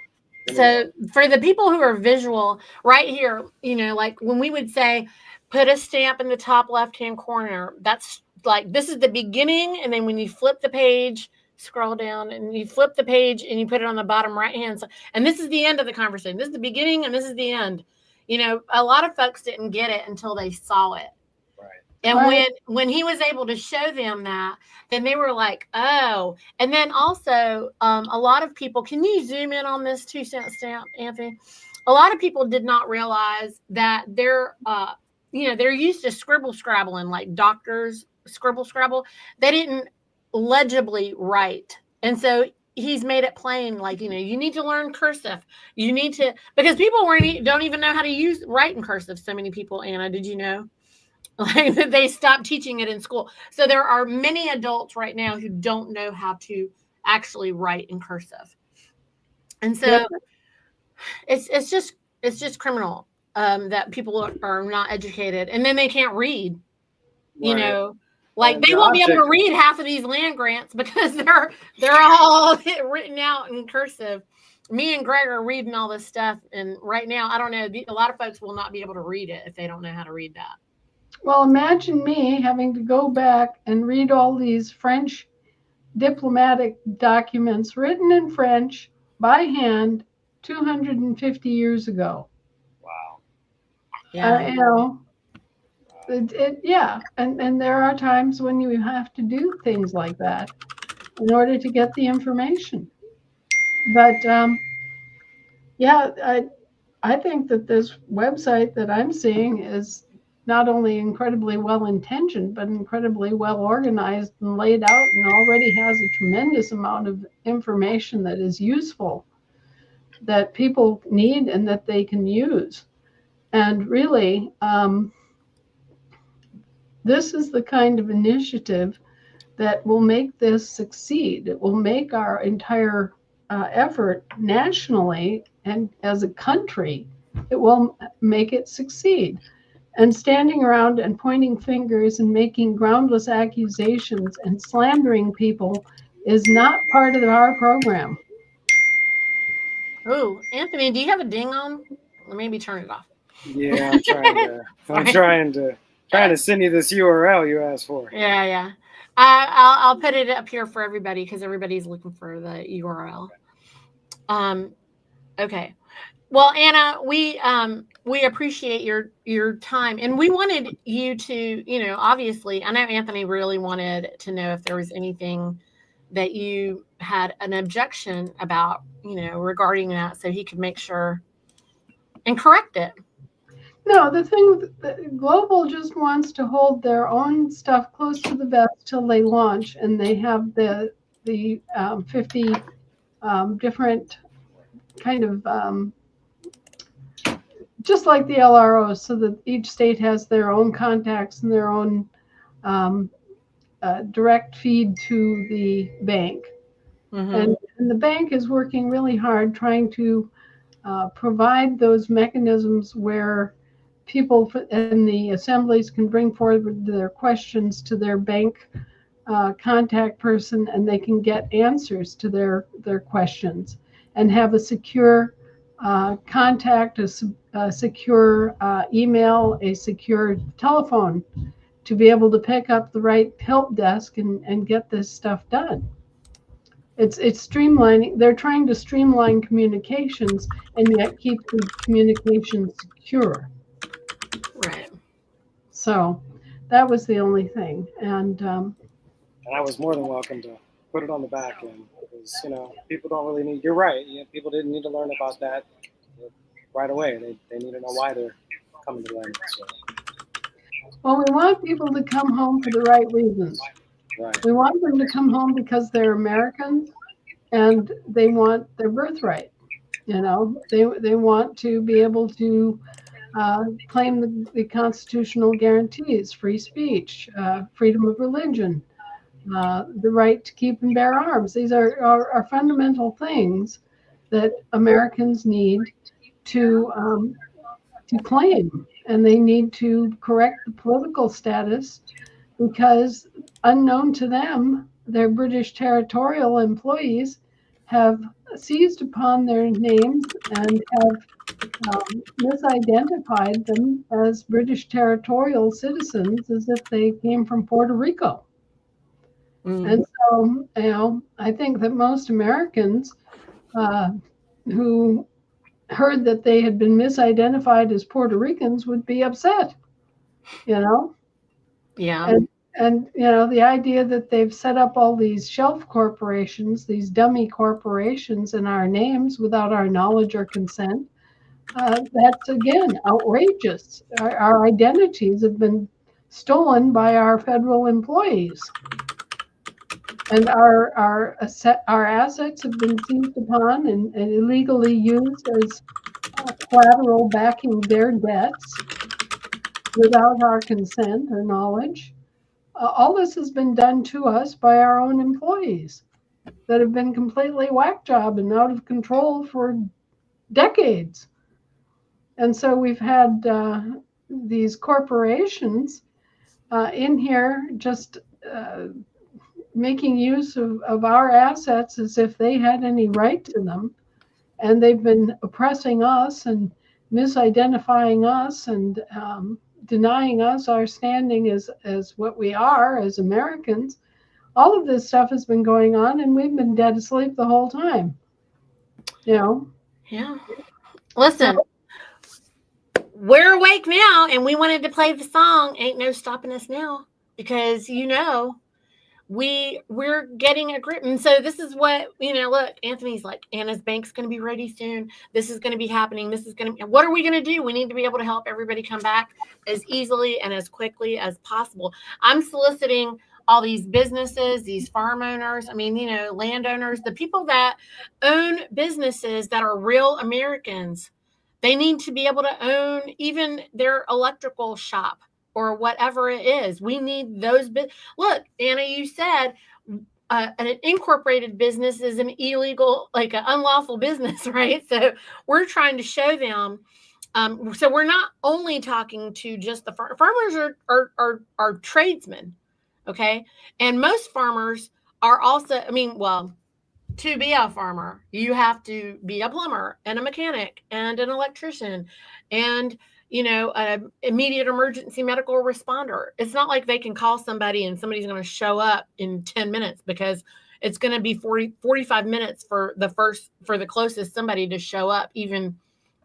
So for the people who are visual, right here, like when we would say, put a stamp in the top left-hand corner, that's like, this is the beginning. And then when you flip the page, scroll down and you flip the page and you put it on the bottom right-hand side. And this is the end of the conversation. This is the beginning and this is the end. A lot of folks didn't get it until they saw it. And when he was able to show them that, then they were like, oh. And then also, a lot of people, can you zoom in on this 2-cent stamp, Anthony? A lot of people did not realize that they're used to scrabbling, like doctors scrabble. They didn't legibly write. And so he's made it plain, like, you need to learn cursive. You need to, because people don't even know how to write in cursive. So many people, Anna, did you know? Like they stopped teaching it in school. So there are many adults right now who don't know how to actually write in cursive. And so it's just criminal that people are not educated, and then they can't read. Like they won't be able to read half of these land grants because they're all written out in cursive. Me and Greg are reading all this stuff, and right now, I don't know, a lot of folks will not be able to read it if they don't know how to read that. Well, imagine me having to go back and read all these French diplomatic documents written in French by hand 250 years ago. Wow. Yeah. And there are times when you have to do things like that in order to get the information. But I think that this website that I'm seeing is not only incredibly well intentioned, but incredibly well organized and laid out, and already has a tremendous amount of information that is useful, that people need and that they can use. And really, this is the kind of initiative that will make this succeed. It will make our entire effort nationally and as a country, it will make it succeed. And standing around and pointing fingers and making groundless accusations and slandering people is not part of our program. Oh, Anthony, do you have a ding on? Or maybe turn it off. Yeah, I'm trying to send you this URL you asked for. Yeah. I'll put it up here for everybody because everybody's looking for the URL. Okay. Well, Anna, we appreciate your time, and we wanted you to, obviously, I know Anthony really wanted to know if there was anything that you had an objection about, regarding that, so he could make sure and correct it. No, the thing, Global just wants to hold their own stuff close to the vest till they launch, and they have the 50 different kind of just like the LROs, so that each state has their own contacts and their own direct feed to the bank. Mm-hmm. And the bank is working really hard trying to provide those mechanisms where people in the assemblies can bring forward their questions to their bank contact person, and they can get answers to their questions and have a secure contact, a secure email, a secure telephone to be able to pick up the right help desk and get this stuff done. It's streamlining. They're trying to streamline communications and yet keep the communications secure. Right. So that was the only thing. And I was more than welcome to put it on the back end because people don't really need. You're right. People didn't need to learn about that right away. They need to know why they're coming to learn it. So. Well, we want people to come home for the right reasons. Right. We want them to come home because they're Americans and they want their birthright. They want to be able to claim the constitutional guarantees, free speech, freedom of religion, the right to keep and bear arms. These are fundamental things that Americans need to claim, and they need to correct the political status because unknown to them, their British territorial employees have seized upon their names and have misidentified them as British territorial citizens as if they came from Puerto Rico. And so, I think that most Americans who heard that they had been misidentified as Puerto Ricans would be upset, Yeah. And the idea that they've set up all these shelf corporations, these dummy corporations in our names without our knowledge or consent, that's, again, outrageous. Our identities have been stolen by our federal employees. And our assets have been seized upon and illegally used as collateral backing their debts without our consent or knowledge. All this has been done to us by our own employees that have been completely whack job and out of control for decades. And so we've had these corporations in here just making use of our assets as if they had any right to them. And they've been oppressing us and misidentifying us and denying us our standing as what we are as Americans. All of this stuff has been going on, and we've been dead asleep the whole time. Yeah. Listen, we're awake now, and we wanted to play the song "Ain't No Stopping Us Now" because we're getting a grip. And so this is what, look, Anthony's like, Anna's bank's going to be ready soon. This is going to be happening. What are we going to do? We need to be able to help everybody come back as easily and as quickly as possible. I'm soliciting all these businesses, these farm owners, landowners, the people that own businesses that are real Americans. They need to be able to own even their electrical shop or whatever it is. We need those. Look, Anna, you said an incorporated business is an illegal, like an unlawful business, right? So we're trying to show them. So we're not only talking to just the farmers are tradesmen, okay? And most farmers are also, to be a farmer, you have to be a plumber and a mechanic and an electrician and an immediate emergency medical responder. It's not like they can call somebody and somebody's going to show up in 10 minutes because it's going to be 45 minutes for the closest somebody to show up, even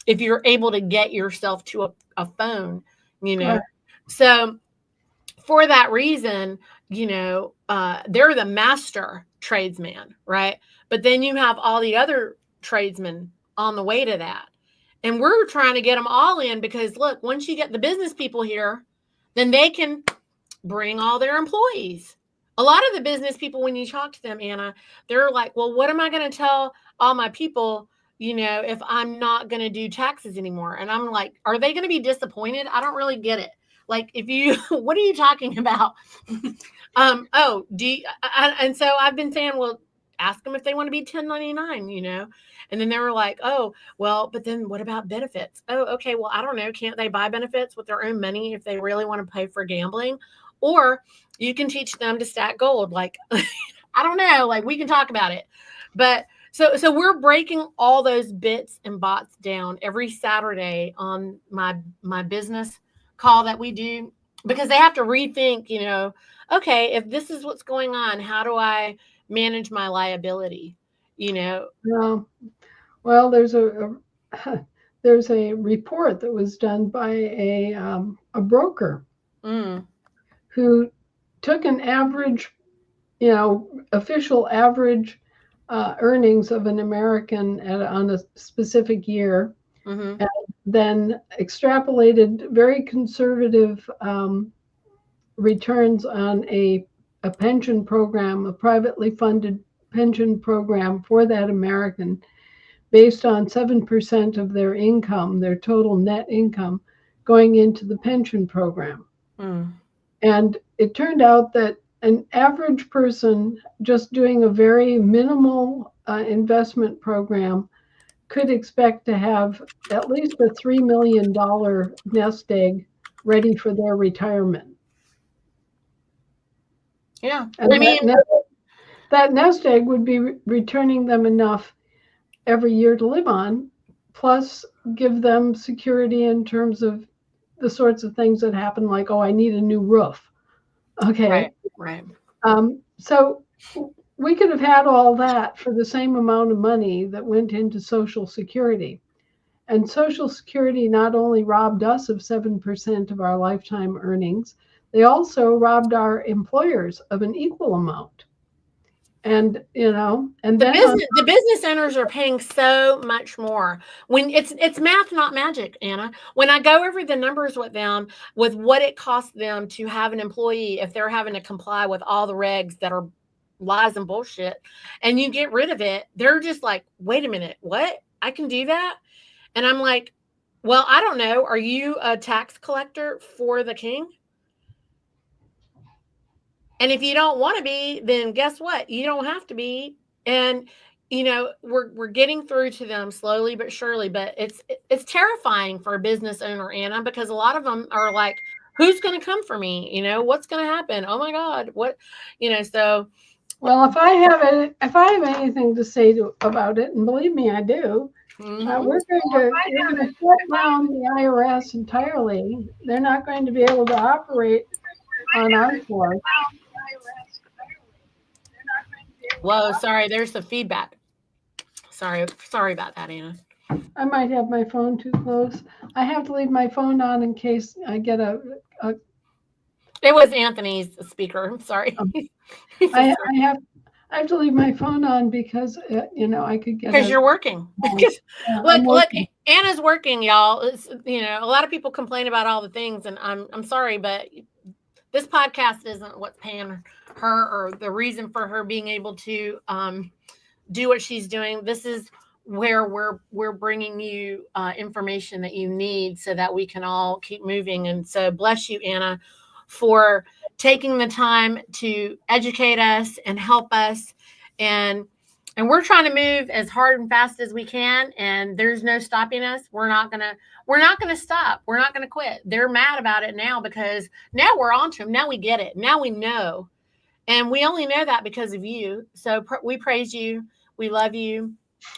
if you're able to get yourself to a phone, Right. So for that reason, they're the master tradesman, right? But then you have all the other tradesmen on the way to that. And we're trying to get them all in because, look, once you get the business people here, then they can bring all their employees. A lot of the business people, when you talk to them, Anna, they're like, well, what am I going to tell all my people, if I'm not going to do taxes anymore? And I'm like, are they going to be disappointed? I don't really get it. Like, what are you talking about? And so I've been saying, well, ask them if they want to be 1099, And then they were like, oh, well, but then what about benefits? Oh, okay. Well, I don't know. Can't they buy benefits with their own money if they really want to pay for gambling? Or you can teach them to stack gold. Like, I don't know. Like, we can talk about it. But so we're breaking all those bits and bots down every Saturday on my business call that we do, because they have to rethink, okay, if this is what's going on, how do I manage my liability, you know? Well, there's there's a report that was done by a broker who took an average, official average earnings of an American on a specific year, and then extrapolated very conservative returns on a pension program, a privately funded pension program for that American, based on 7% of their income, their total net income, going into the pension program. And it turned out that an average person just doing a very minimal investment program could expect to have at least a $3 million nest egg ready for their retirement. Yeah. And that nest egg would be returning them enough every year to live on, plus give them security in terms of the sorts of things that happen, like, oh, I need a new roof. Okay. Right. So we could have had all that for the same amount of money that went into Social Security. And Social Security not only robbed us of 7% of our lifetime earnings, they also robbed our employers of an equal amount. And and the business owners are paying so much more. When it's math, not magic, Anna. When I go over the numbers with them, with what it costs them to have an employee, if they're having to comply with all the regs that are lies and bullshit, and you get rid of it, they're just like, wait a minute, what? I can do that? And I'm like, well, I don't know. Are you a tax collector for the king? And if you don't want to be, then guess what? You don't have to be. And we're getting through to them slowly but surely. But it's terrifying for a business owner, Anna, because a lot of them are like, "Who's going to come for me? What's going to happen? Oh my God, what?" So. Well, if I have anything to say about it, and believe me, I do. We're going to shut down the IRS entirely. They're not going to be able to operate on our floor. Whoa, sorry, there's some feedback. Sorry about that, Anna. I might have my phone too close. I have to leave my phone on in case I get a It was Anthony's speaker. I'm sorry. I have to leave my phone on because I could get because you're working. Look, Anna's working, y'all. A lot of people complain about all the things, and I'm sorry, but this podcast isn't what's paying her or the reason for her being able to do what she's doing. This is where we're bringing you information that you need so that we can all keep moving. And so bless you, Anna, for taking the time to educate us and help us. And we're trying to move as hard and fast as we can. And there's no stopping us. We're not gonna stop. We're not gonna quit. They're mad about it now because now we're on to them. Now we get it. Now we know. And we only know that because of you. So we praise you. We love you.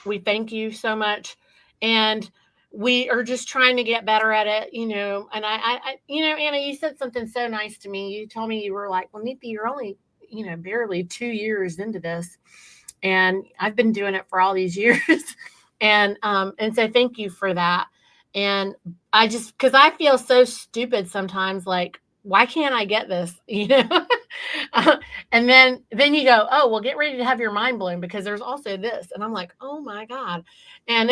We thank you so much. And we are just trying to get better at it, And I Anna, you said something so nice to me. You told me, you were like, well, Niti, you're only, barely 2 years into this. And I've been doing it for all these years. And so thank you for that. And because I feel so stupid sometimes, like, why can't I get this? And then you go, oh, well, get ready to have your mind blown because there's also this. And I'm like, oh my God. And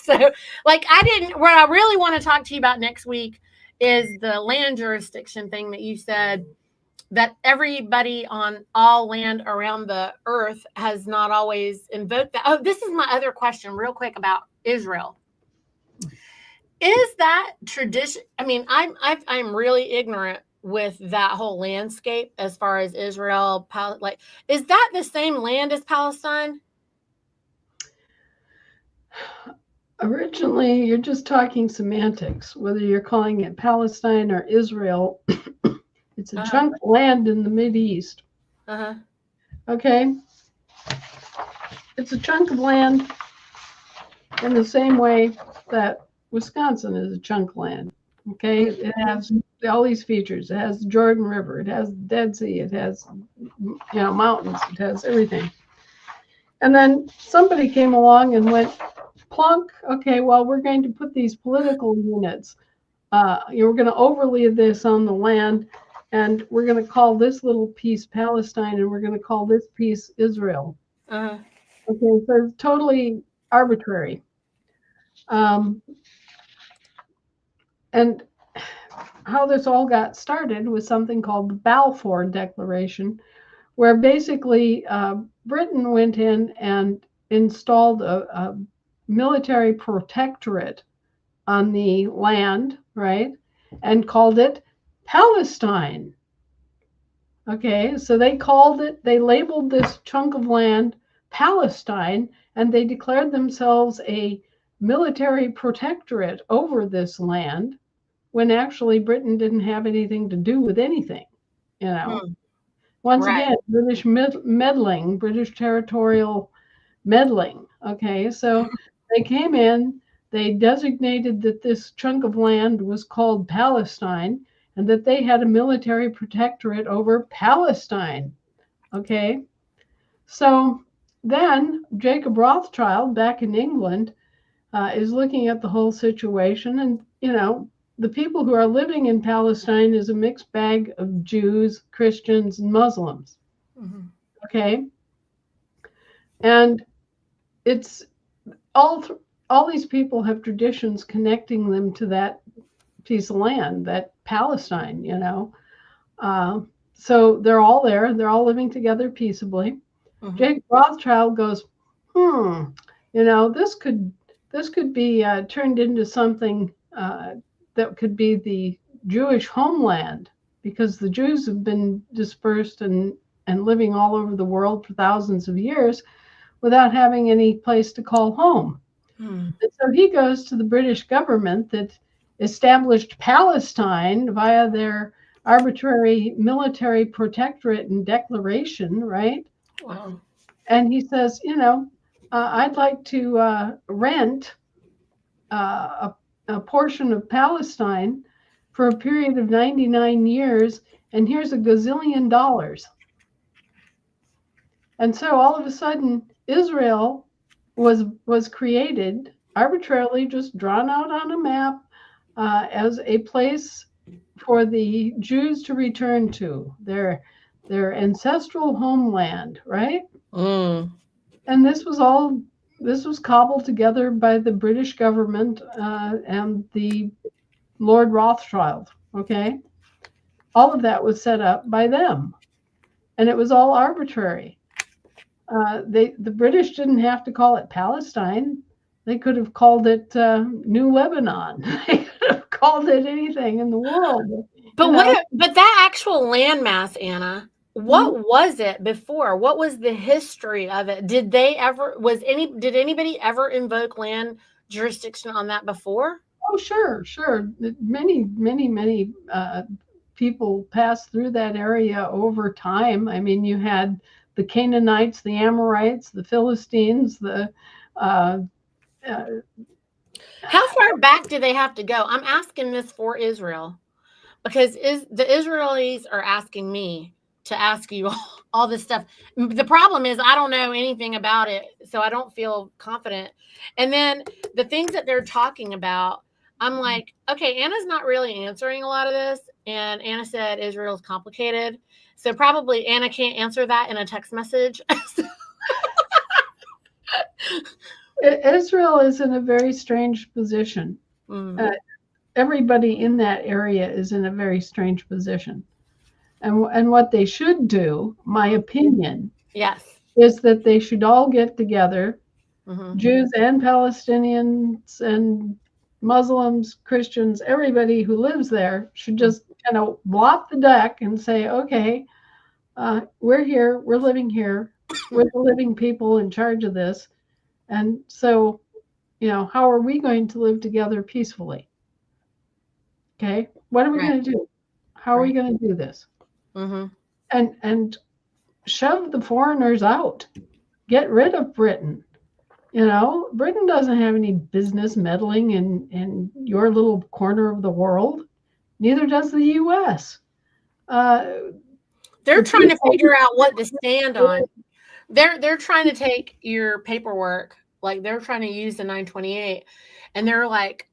so what I really want to talk to you about next week is the land jurisdiction thing that you said, that everybody on all land around the earth has not always invoked that. Oh, this is my other question real quick about Israel. Is that tradition? I mean, I'm really ignorant with that whole landscape as far as Israel. Is that the same land as Palestine? Originally, you're just talking semantics, whether you're calling it Palestine or Israel. It's a chunk of land in the Mideast. Okay. It's a chunk of land in the same way that Wisconsin is a chunk of land. Okay. It has all these features. It has the Jordan River. It has the Dead Sea. It has, mountains. It has everything. And then somebody came along and went, plunk, okay, well, we're going to put these political units. We're going to overlay this on the land, and we're going to call this little piece Palestine, and we're going to call this piece Israel. Uh-huh. Okay, so it's totally arbitrary. And how this all got started was something called the Balfour Declaration, where basically Britain went in and installed a military protectorate on the land, right, and called it Palestine. Okay, so they labeled this chunk of land Palestine, and they declared themselves a military protectorate over this land, when actually Britain didn't have anything to do with anything, Once Right. again, British meddling, British territorial meddling. Okay, so they came in, they designated that this chunk of land was called Palestine, and that they had a military protectorate over Palestine. Okay, so then Jacob Rothschild back in England is looking at the whole situation, and the people who are living in Palestine is a mixed bag of Jews, Christians, and Muslims. Mm-hmm. Okay, and it's all these people have traditions connecting them to that piece of land, that Palestine. So they're all there. They're all living together peaceably. Mm-hmm. Jacob Rothschild goes, this could be turned into something that could be the Jewish homeland, because the Jews have been dispersed and living all over the world for thousands of years without having any place to call home. And so he goes to the British government that established Palestine via their arbitrary military protectorate and declaration, right? Wow. And he says, I'd like to rent a portion of Palestine for a period of 99 years, and here's $1 gazillion. And so all of a sudden, Israel was created, arbitrarily just drawn out on a map, as a place for the Jews to return to, their ancestral homeland, right? And this was cobbled together by the British government and the Lord Rothschild. Okay, all of that was set up by them, and it was all arbitrary. The British didn't have to call it Palestine. They could have called it New Lebanon. They could have called it anything in the world. But but that actual landmass, Anna, what was it before? What was the history of it? Did anybody ever invoke land jurisdiction on that before? Oh, sure. Many people passed through that area over time. I mean, you had the Canaanites, the Amorites, the Philistines, How far back do they have to go? I'm asking this for Israel, because the Israelis are asking me to ask you all this stuff. The problem is I don't know anything about it, so I don't feel confident. And then the things that they're talking about, I'm like, okay, Anna's not really answering a lot of this. And Anna said Israel's complicated. So probably Anna can't answer that in a text message. Israel is in a very strange position. Everybody in that area is in a very strange position. And what they should do, my opinion, yes, is that they should all get together, Jews and Palestinians and Muslims, Christians, everybody who lives there should just kind of blot the deck and say, okay, we're here, we're living here, we're the living people in charge of this. And so, how are we going to live together peacefully? Okay, what are we going to do? How are we going to do this? And shove the foreigners out. Get rid of Britain. Britain doesn't have any business meddling in your little corner of the world. Neither does the U.S. They're The trying to people figure out what to stand on. They're trying to take your paperwork, like they're trying to use the 928, and they're like,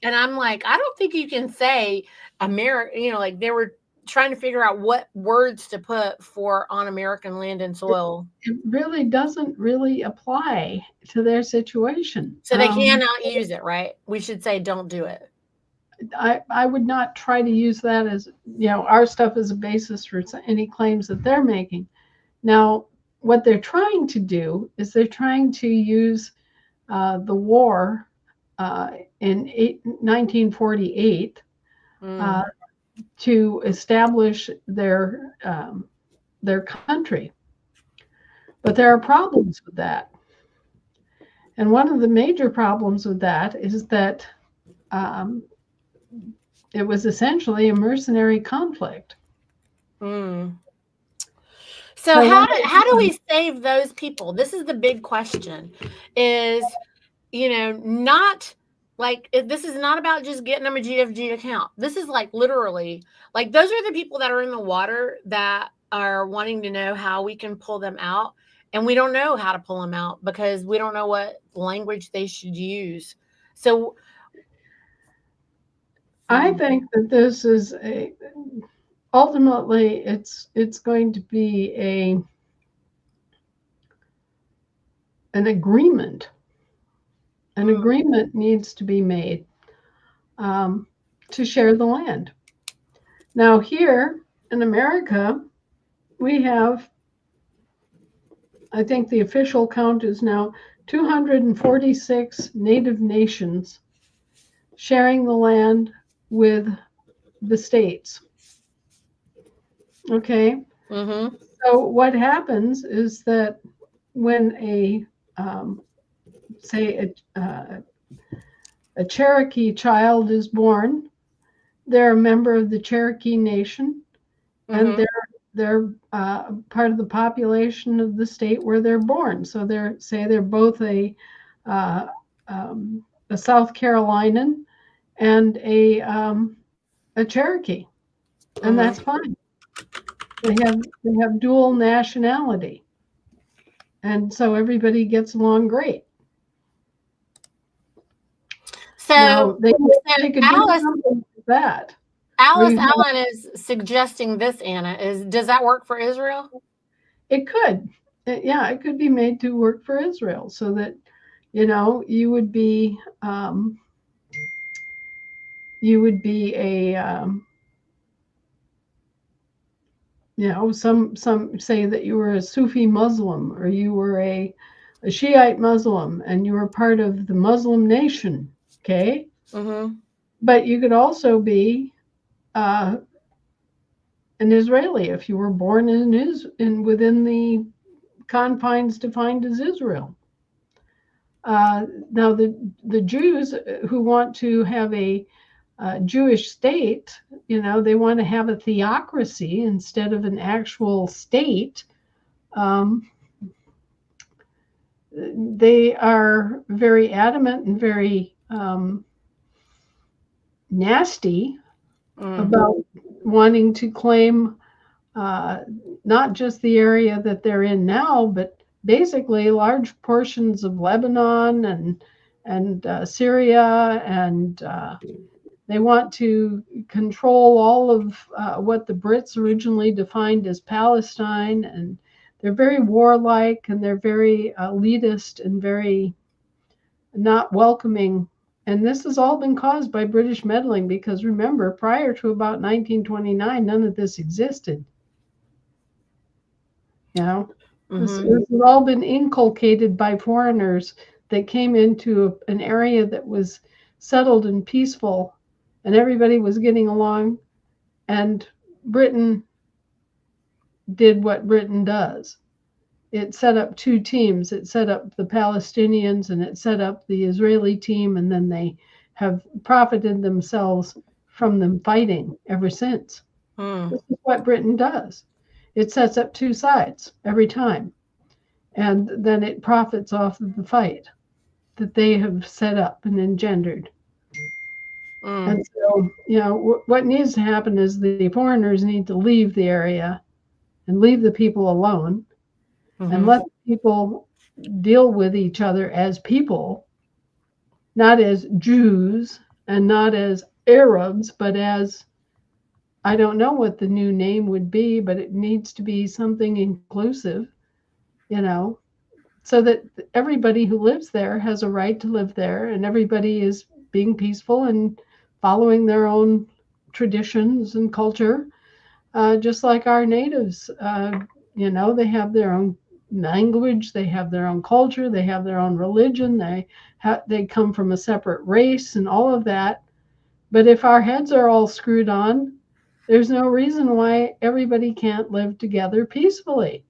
and I'm like, I don't think you can say America. Like they were trying to figure out what words to put for on American land and soil. it really doesn't really apply to their situation. So they cannot use it, right? We should say don't do it. I would not try to use that as, our stuff as a basis for any claims that they're making. Now, what they're trying to do is they're trying to use the war in 1948 to establish their country. But there are problems with that. And one of the major problems with that is that it was essentially a mercenary conflict. So how do we save those people? This is the big question. Is not like this is not about just getting them a GFG account. This is like literally like those are the people that are in the water that are wanting to know how we can pull them out, and we don't know how to pull them out because we don't know what language they should use. So I think that this is ultimately it's going to be an agreement. An agreement needs to be made to share the land. Now here in America, we have, I think the official count is now 246 native nations sharing the land with the states. Okay. So what happens is that when say a Cherokee child is born, they're a member of the Cherokee Nation, and they're part of the population of the state where they're born. So they're both a South Carolinian and a Cherokee, and that's fine. They have dual nationality, and so everybody gets along great. So now, they could do Alice, something like that. Alice Allen is suggesting this, Anna. Does that work for Israel? It could. Yeah, it could be made to work for Israel so that, you would be a some say that you were a Sufi Muslim or you were a Shiite Muslim and you were part of the Muslim nation, okay? But you could also be an Israeli if you were born within the confines defined as Israel. Now the Jews who want to have a Jewish state, they want to have a theocracy instead of an actual state. They are very adamant and very nasty about wanting to claim not just the area that they're in now, but basically large portions of Lebanon and Syria, and they want to control all of what the Brits originally defined as Palestine, and they're very warlike and they're very elitist and very not welcoming. And this has all been caused by British meddling because remember, prior to about 1929, none of this existed. This has all been inculcated by foreigners that came into an area that was settled and peaceful and everybody was getting along, and Britain did what Britain does. It set up two teams. It set up the Palestinians and it set up the Israeli team, and then they have profited themselves from them fighting ever since. This is what Britain does. It sets up two sides every time, and then it profits off of the fight that they have set up and engendered. And so, what needs to happen is the foreigners need to leave the area and leave the people alone and let people deal with each other as people, not as Jews and not as Arabs, but as, I don't know what the new name would be, but it needs to be something inclusive, so that everybody who lives there has a right to live there and everybody is being peaceful and following their own traditions and culture, just like our natives. They have their own language, they have their own culture, they have their own religion, they come from a separate race and all of that. But if our heads are all screwed on, there's no reason why everybody can't live together peacefully.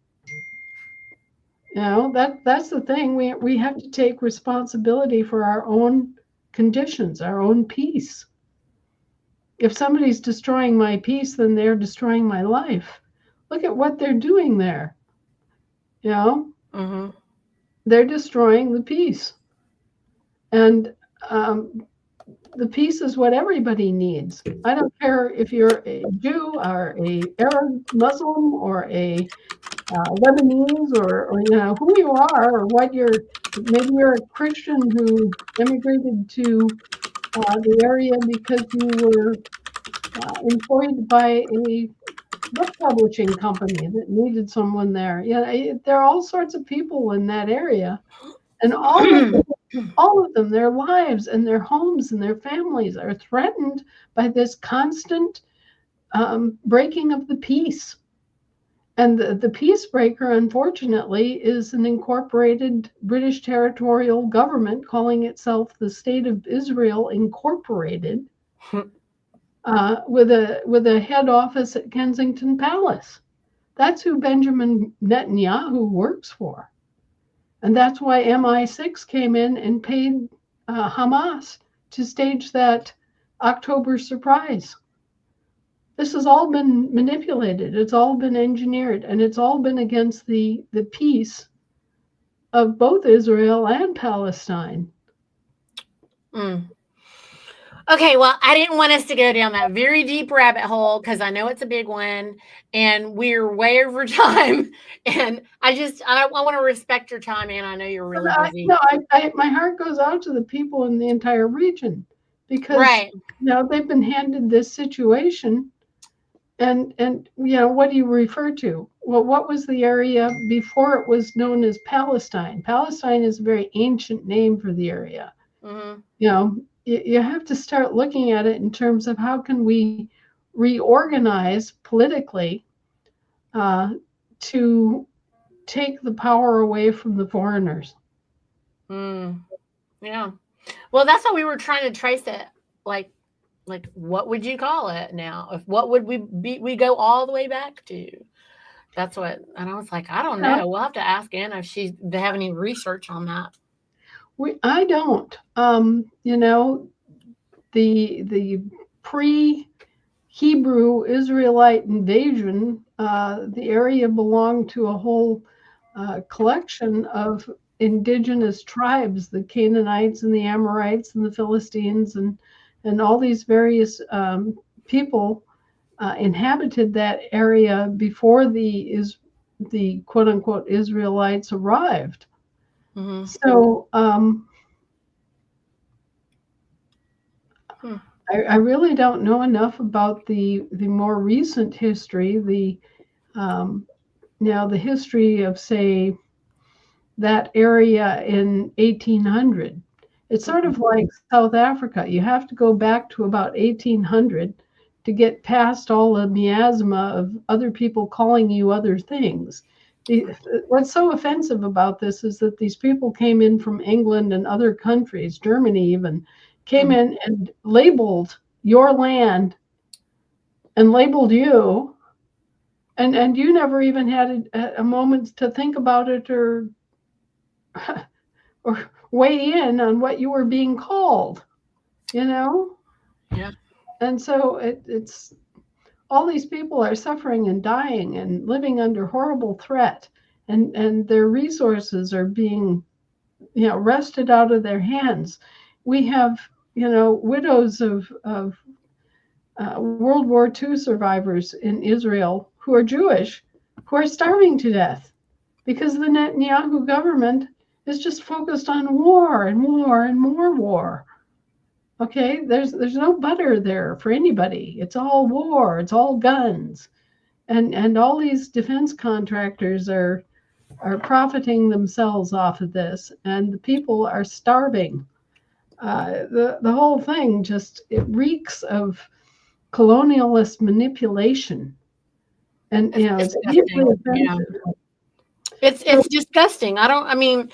That's the thing. We have to take responsibility for our own conditions, our own peace. If somebody's destroying my peace, then they're destroying my life. Look at what they're doing there. They're destroying the peace. And the peace is what everybody needs. I don't care if you're a Jew or a Arab Muslim or a Lebanese or who you are, or maybe you're a Christian who immigrated to the area because you were employed by a book publishing company that needed someone there. There are all sorts of people in that area, and all of them, their lives and their homes and their families are threatened by this constant breaking of the peace. And the peacebreaker, unfortunately, is an incorporated British territorial government calling itself the State of Israel Incorporated, with a head office at Kensington Palace. That's who Benjamin Netanyahu works for. And that's why MI6 came in and paid Hamas to stage that October surprise. This has all been manipulated. It's all been engineered, and it's all been against the peace of both Israel and Palestine. Okay, well, I didn't want us to go down that very deep rabbit hole because I know it's a big one and we're way over time. And I want to respect your time, and I know you're really busy. My heart goes out to the people in the entire region because they've been handed this situation. And what do you refer to? Well, what was the area before it was known as Palestine? Palestine is a very ancient name for the area. You have to start looking at it in terms of how can we reorganize politically to take the power away from the foreigners. Yeah. Well, that's how we were trying to trace it. Like what would you call it now? What would we go all the way back to? That's what, and I was like, I don't know. We'll have to ask Anna if they have any research on that. I don't. The pre-Hebrew Israelite invasion, the area belonged to a whole collection of indigenous tribes, the Canaanites and the Amorites and the Philistines and all these various people inhabited that area before the quote unquote Israelites arrived. So I really don't know enough about the more recent history, the history of, say, that area in 1800. It's sort of like South Africa. You have to go back to about 1800 to get past all the miasma of other people calling you other things. What's so offensive about this is that these people came in from England and other countries, Germany even, came in and labeled your land and labeled you, and you never even had a moment to think about it or weigh in on what you were being called, Yeah. And so it's all these people are suffering and dying and living under horrible threat, and their resources are being wrested out of their hands. We have widows of World War II survivors in Israel who are Jewish, who are starving to death because the Netanyahu government is just focused on war and war and more war. Okay, there's no butter there for anybody. It's all war. It's all guns, and all these defense contractors are profiting themselves off of this, and the people are starving. The whole thing it reeks of colonialist manipulation, and it's deeply offensive. Yeah. It's disgusting. I mean,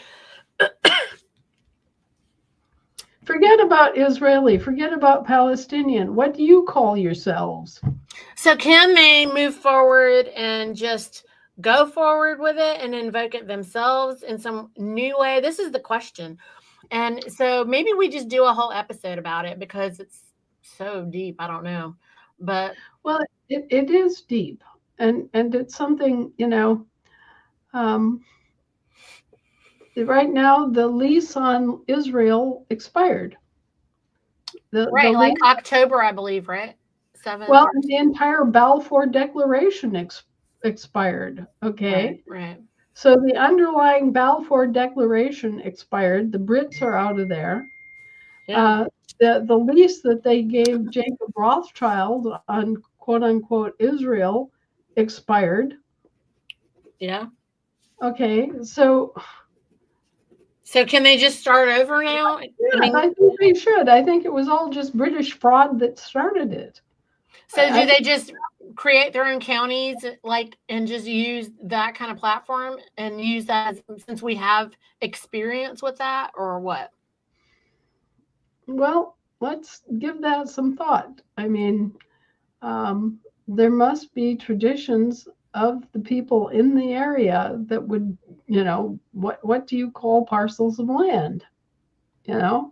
forget about Israeli, forget about Palestinian. What do you call yourselves? So can they move forward and just go forward with it and invoke it themselves in some new way? This is the question. And so maybe we just do a whole episode about it because it's so deep. I don't know. But well, it is deep, and it's something, right now the lease on Israel expired. Like October, I believe, right? 7th. Well, the entire Balfour Declaration expired. Okay. Right. So the underlying Balfour Declaration expired. The Brits are out of there. Yeah. The lease that they gave Jacob Rothschild on quote unquote Israel expired. Yeah. Okay. So can they just start over now? Yeah, I think they should. I think it was all just British fraud that started it. So do they just create their own counties, and just use that kind of platform and use that since we have experience with that, or what? Well, let's give that some thought. I mean, there must be traditions of the people in the area that would, what do you call parcels of land? Yeah.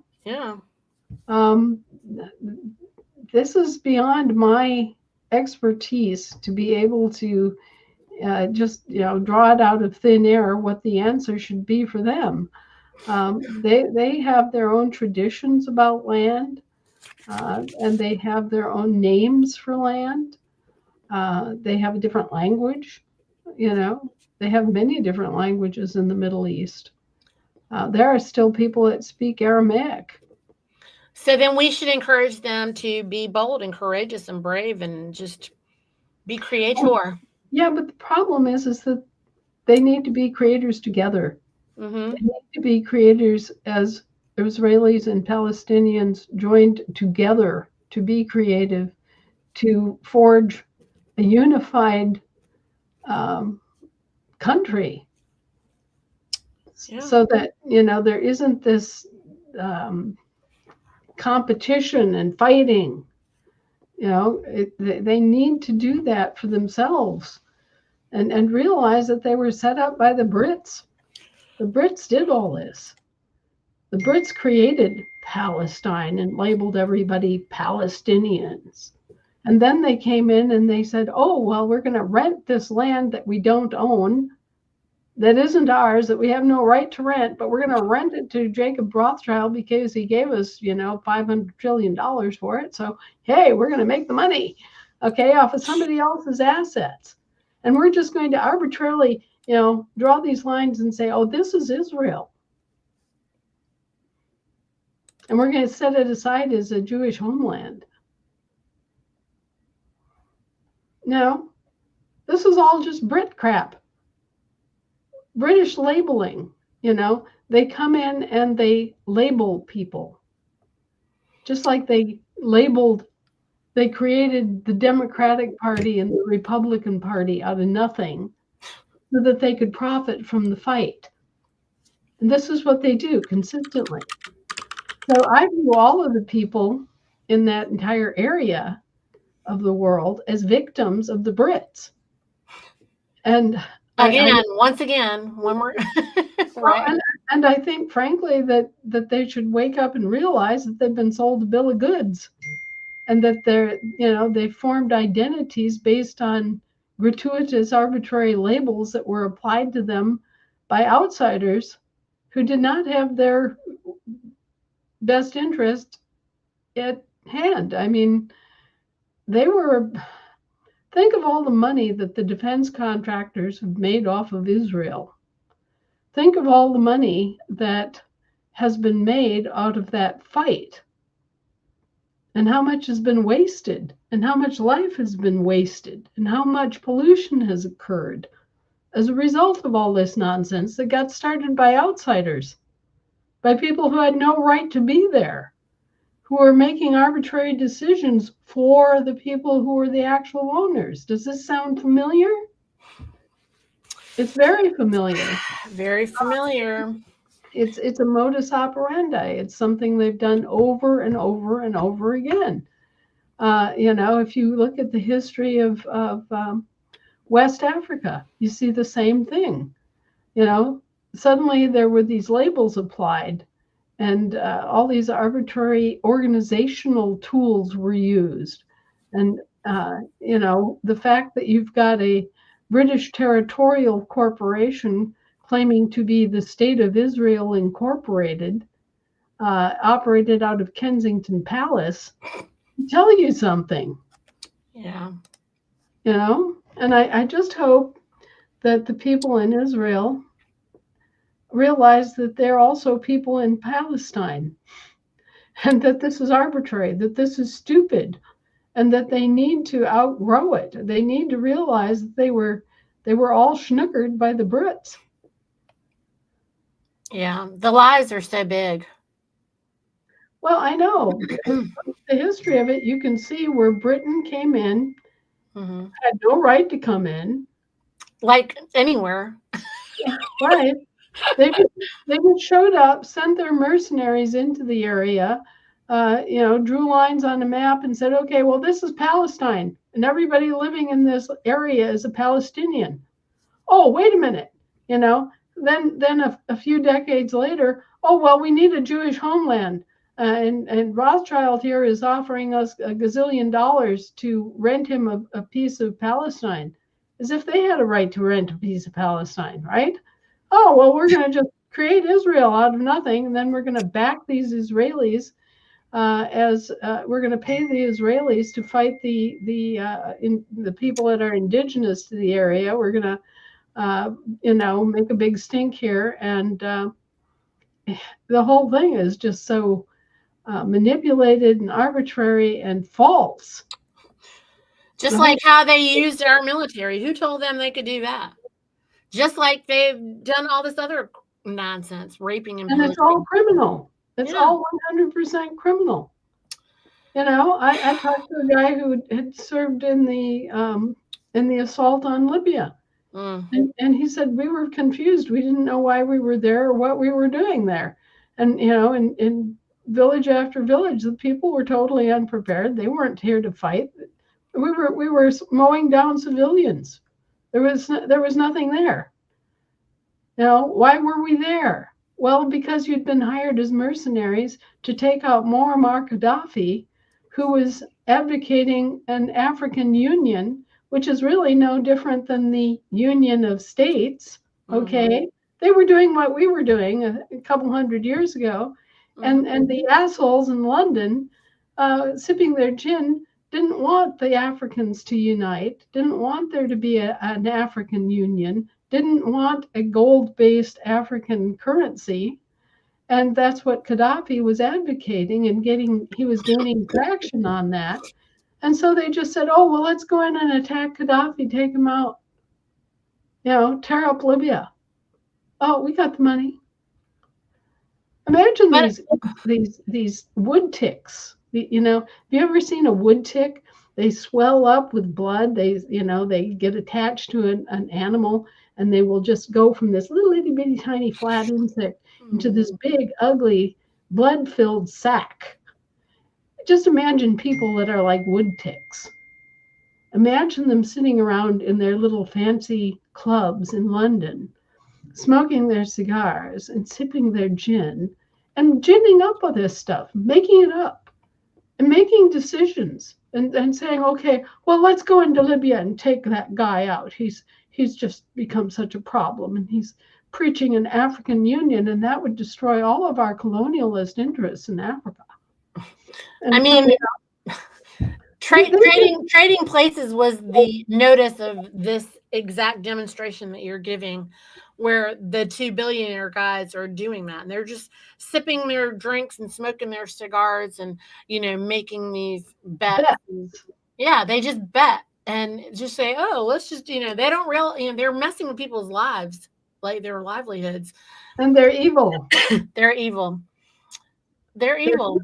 This is beyond my expertise to be able to just, draw it out of thin air what the answer should be for them. They have their own traditions about land, and they have their own names for land. They have a different language. They have many different languages in the Middle East. There are still people that speak Aramaic. So then we should encourage them to be bold and courageous and brave and just be creator. Yeah, but the problem is that they need to be creators together. Mm-hmm. They need to be creators as Israelis and Palestinians joined together to be creative, to forge a unified country. Yeah. So that, there isn't this competition and fighting. They need to do that for themselves and realize that they were set up by the Brits. The Brits did all this. The Brits created Palestine and labeled everybody Palestinians. And then they came in and they said, oh, well, we're going to rent this land that we don't own, that isn't ours, that we have no right to rent, but we're going to rent it to Jacob Rothschild because he gave us, $500 trillion for it. So, hey, we're going to make the money, off of somebody else's assets. And we're just going to arbitrarily, draw these lines and say, oh, this is Israel. And we're going to set it aside as a Jewish homeland. No, this is all just Brit crap. British labeling, they come in and they label people. Just like they created the Democratic Party and the Republican Party out of nothing so that they could profit from the fight. And this is what they do consistently. So I view all of the people in that entire area of the world as victims of the Brits. And once again, one more. Right. And I think, frankly, that they should wake up and realize that they've been sold a bill of goods, and that they formed identities based on gratuitous, arbitrary labels that were applied to them by outsiders who did not have their best interest at hand. I mean, think of all the money that the defense contractors have made off of Israel. Think of all the money that has been made out of that fight, and how much has been wasted, and how much life has been wasted, and how much pollution has occurred as a result of all this nonsense that got started by outsiders, by people who had no right to be there, who are making arbitrary decisions for the people who are the actual owners. Does this sound familiar? It's very familiar. Very familiar. It's a modus operandi. It's something they've done over and over and over again. If you look at the history of West Africa, you see the same thing. Suddenly there were these labels applied, and all these arbitrary organizational tools were used. And the fact that you've got a British territorial corporation claiming to be the State of Israel Incorporated, operated out of Kensington Palace, tell you something. Yeah. And I just hope that the people in Israel realize that they're also people in Palestine, and that this is arbitrary, that this is stupid, and that they need to outgrow it. They need to realize that they were all schnookered by the Brits. Yeah, the lies are so big. Well, I know. The history of it, you can see where Britain came in, had no right to come in. Like anywhere. Right. They just showed up, sent their mercenaries into the area, drew lines on a map and said, okay, well, this is Palestine, and everybody living in this area is a Palestinian. Oh, wait a minute. Then a few decades later, oh, well, we need a Jewish homeland. And Rothschild here is offering us $1 gazillion to rent him a piece of Palestine, as if they had a right to rent a piece of Palestine, right? Oh, well, we're going to just create Israel out of nothing, and then we're going to back these Israelis as we're going to pay the Israelis to fight the people that are indigenous to the area. We're going to make a big stink here, and the whole thing is just so manipulated and arbitrary and false. Just like how they used our military. Who told them they could do that? Just like they've done all this other nonsense, raping and it's all criminal. It's all 100% criminal. I talked to a guy who had served in the assault on Libya. And he said, we were confused. We didn't know why we were there or what we were doing there. And, in village after village, the people were totally unprepared. They weren't here to fight. We were mowing down civilians. There was nothing there. Why were we there? Well, because you'd been hired as mercenaries to take out Muammar Gaddafi, who was advocating an African Union, which is really no different than the Union of States. Okay, they were doing what we were doing a couple hundred years ago, and the assholes in London, sipping their gin, didn't want the Africans to unite, didn't want there to be an African Union, didn't want a gold-based African currency. And that's what Gaddafi was advocating, and he was gaining traction on that. And so they just said, oh, well, let's go in and attack Gaddafi, take him out, tear up Libya. Oh, we got the money. Imagine these wood ticks. Have you ever seen a wood tick? They swell up with blood. They get attached to an animal, and they will just go from this little itty bitty tiny flat insect into this big, ugly, blood-filled sack. Just imagine people that are like wood ticks. Imagine them sitting around in their little fancy clubs in London, smoking their cigars and sipping their gin and ginning up with this stuff, making it up and making decisions and saying, okay, well, let's go into Libya and take that guy out. He's just become such a problem, and he's preaching an African Union, and that would destroy all of our colonialist interests in Africa. And I mean, so, trading places was the notice of this exact demonstration that you're giving, where the 2 billionaire guys are doing that, and they're just sipping their drinks and smoking their cigars, and making these bets. Yeah, they just bet and just say, "Oh, let's just," they don't they're messing with people's lives, like their livelihoods. And they're evil. They're evil. They're evil.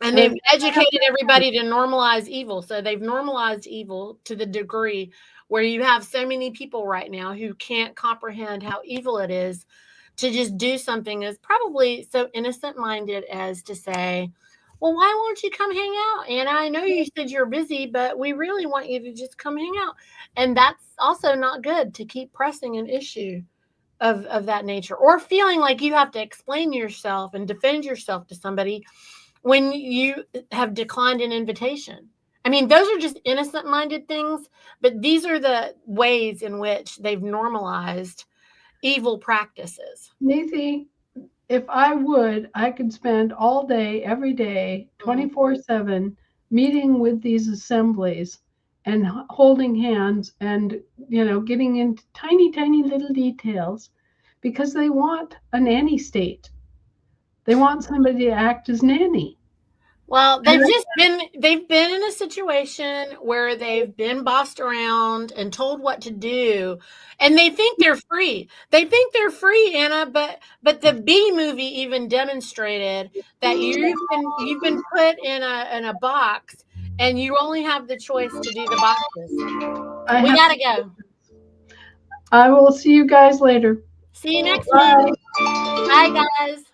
And they've educated everybody to normalize evil. So they've normalized evil to the degree where you have so many people right now who can't comprehend how evil it is to just do something as probably so innocent-minded as to say, well, why won't you come hang out? And I know you said you're busy, but we really want you to just come hang out. And that's also not good, to keep pressing an issue of that nature, or feeling like you have to explain yourself and defend yourself to somebody when you have declined an invitation. I mean, those are just innocent-minded things, but these are the ways in which they've normalized evil practices. Niti, if I could spend all day, every day, 24/7, meeting with these assemblies and holding hands and, getting into tiny, tiny little details, because they want a nanny state. They want somebody to act as nanny. Well, they've been in a situation where they've been bossed around and told what to do, and they think they're free. They think they're free, Anna, but the B movie even demonstrated that you've been put in a box, and you only have the choice to do the boxes. We gotta go. I will see you guys later. See you next week. Bye, guys.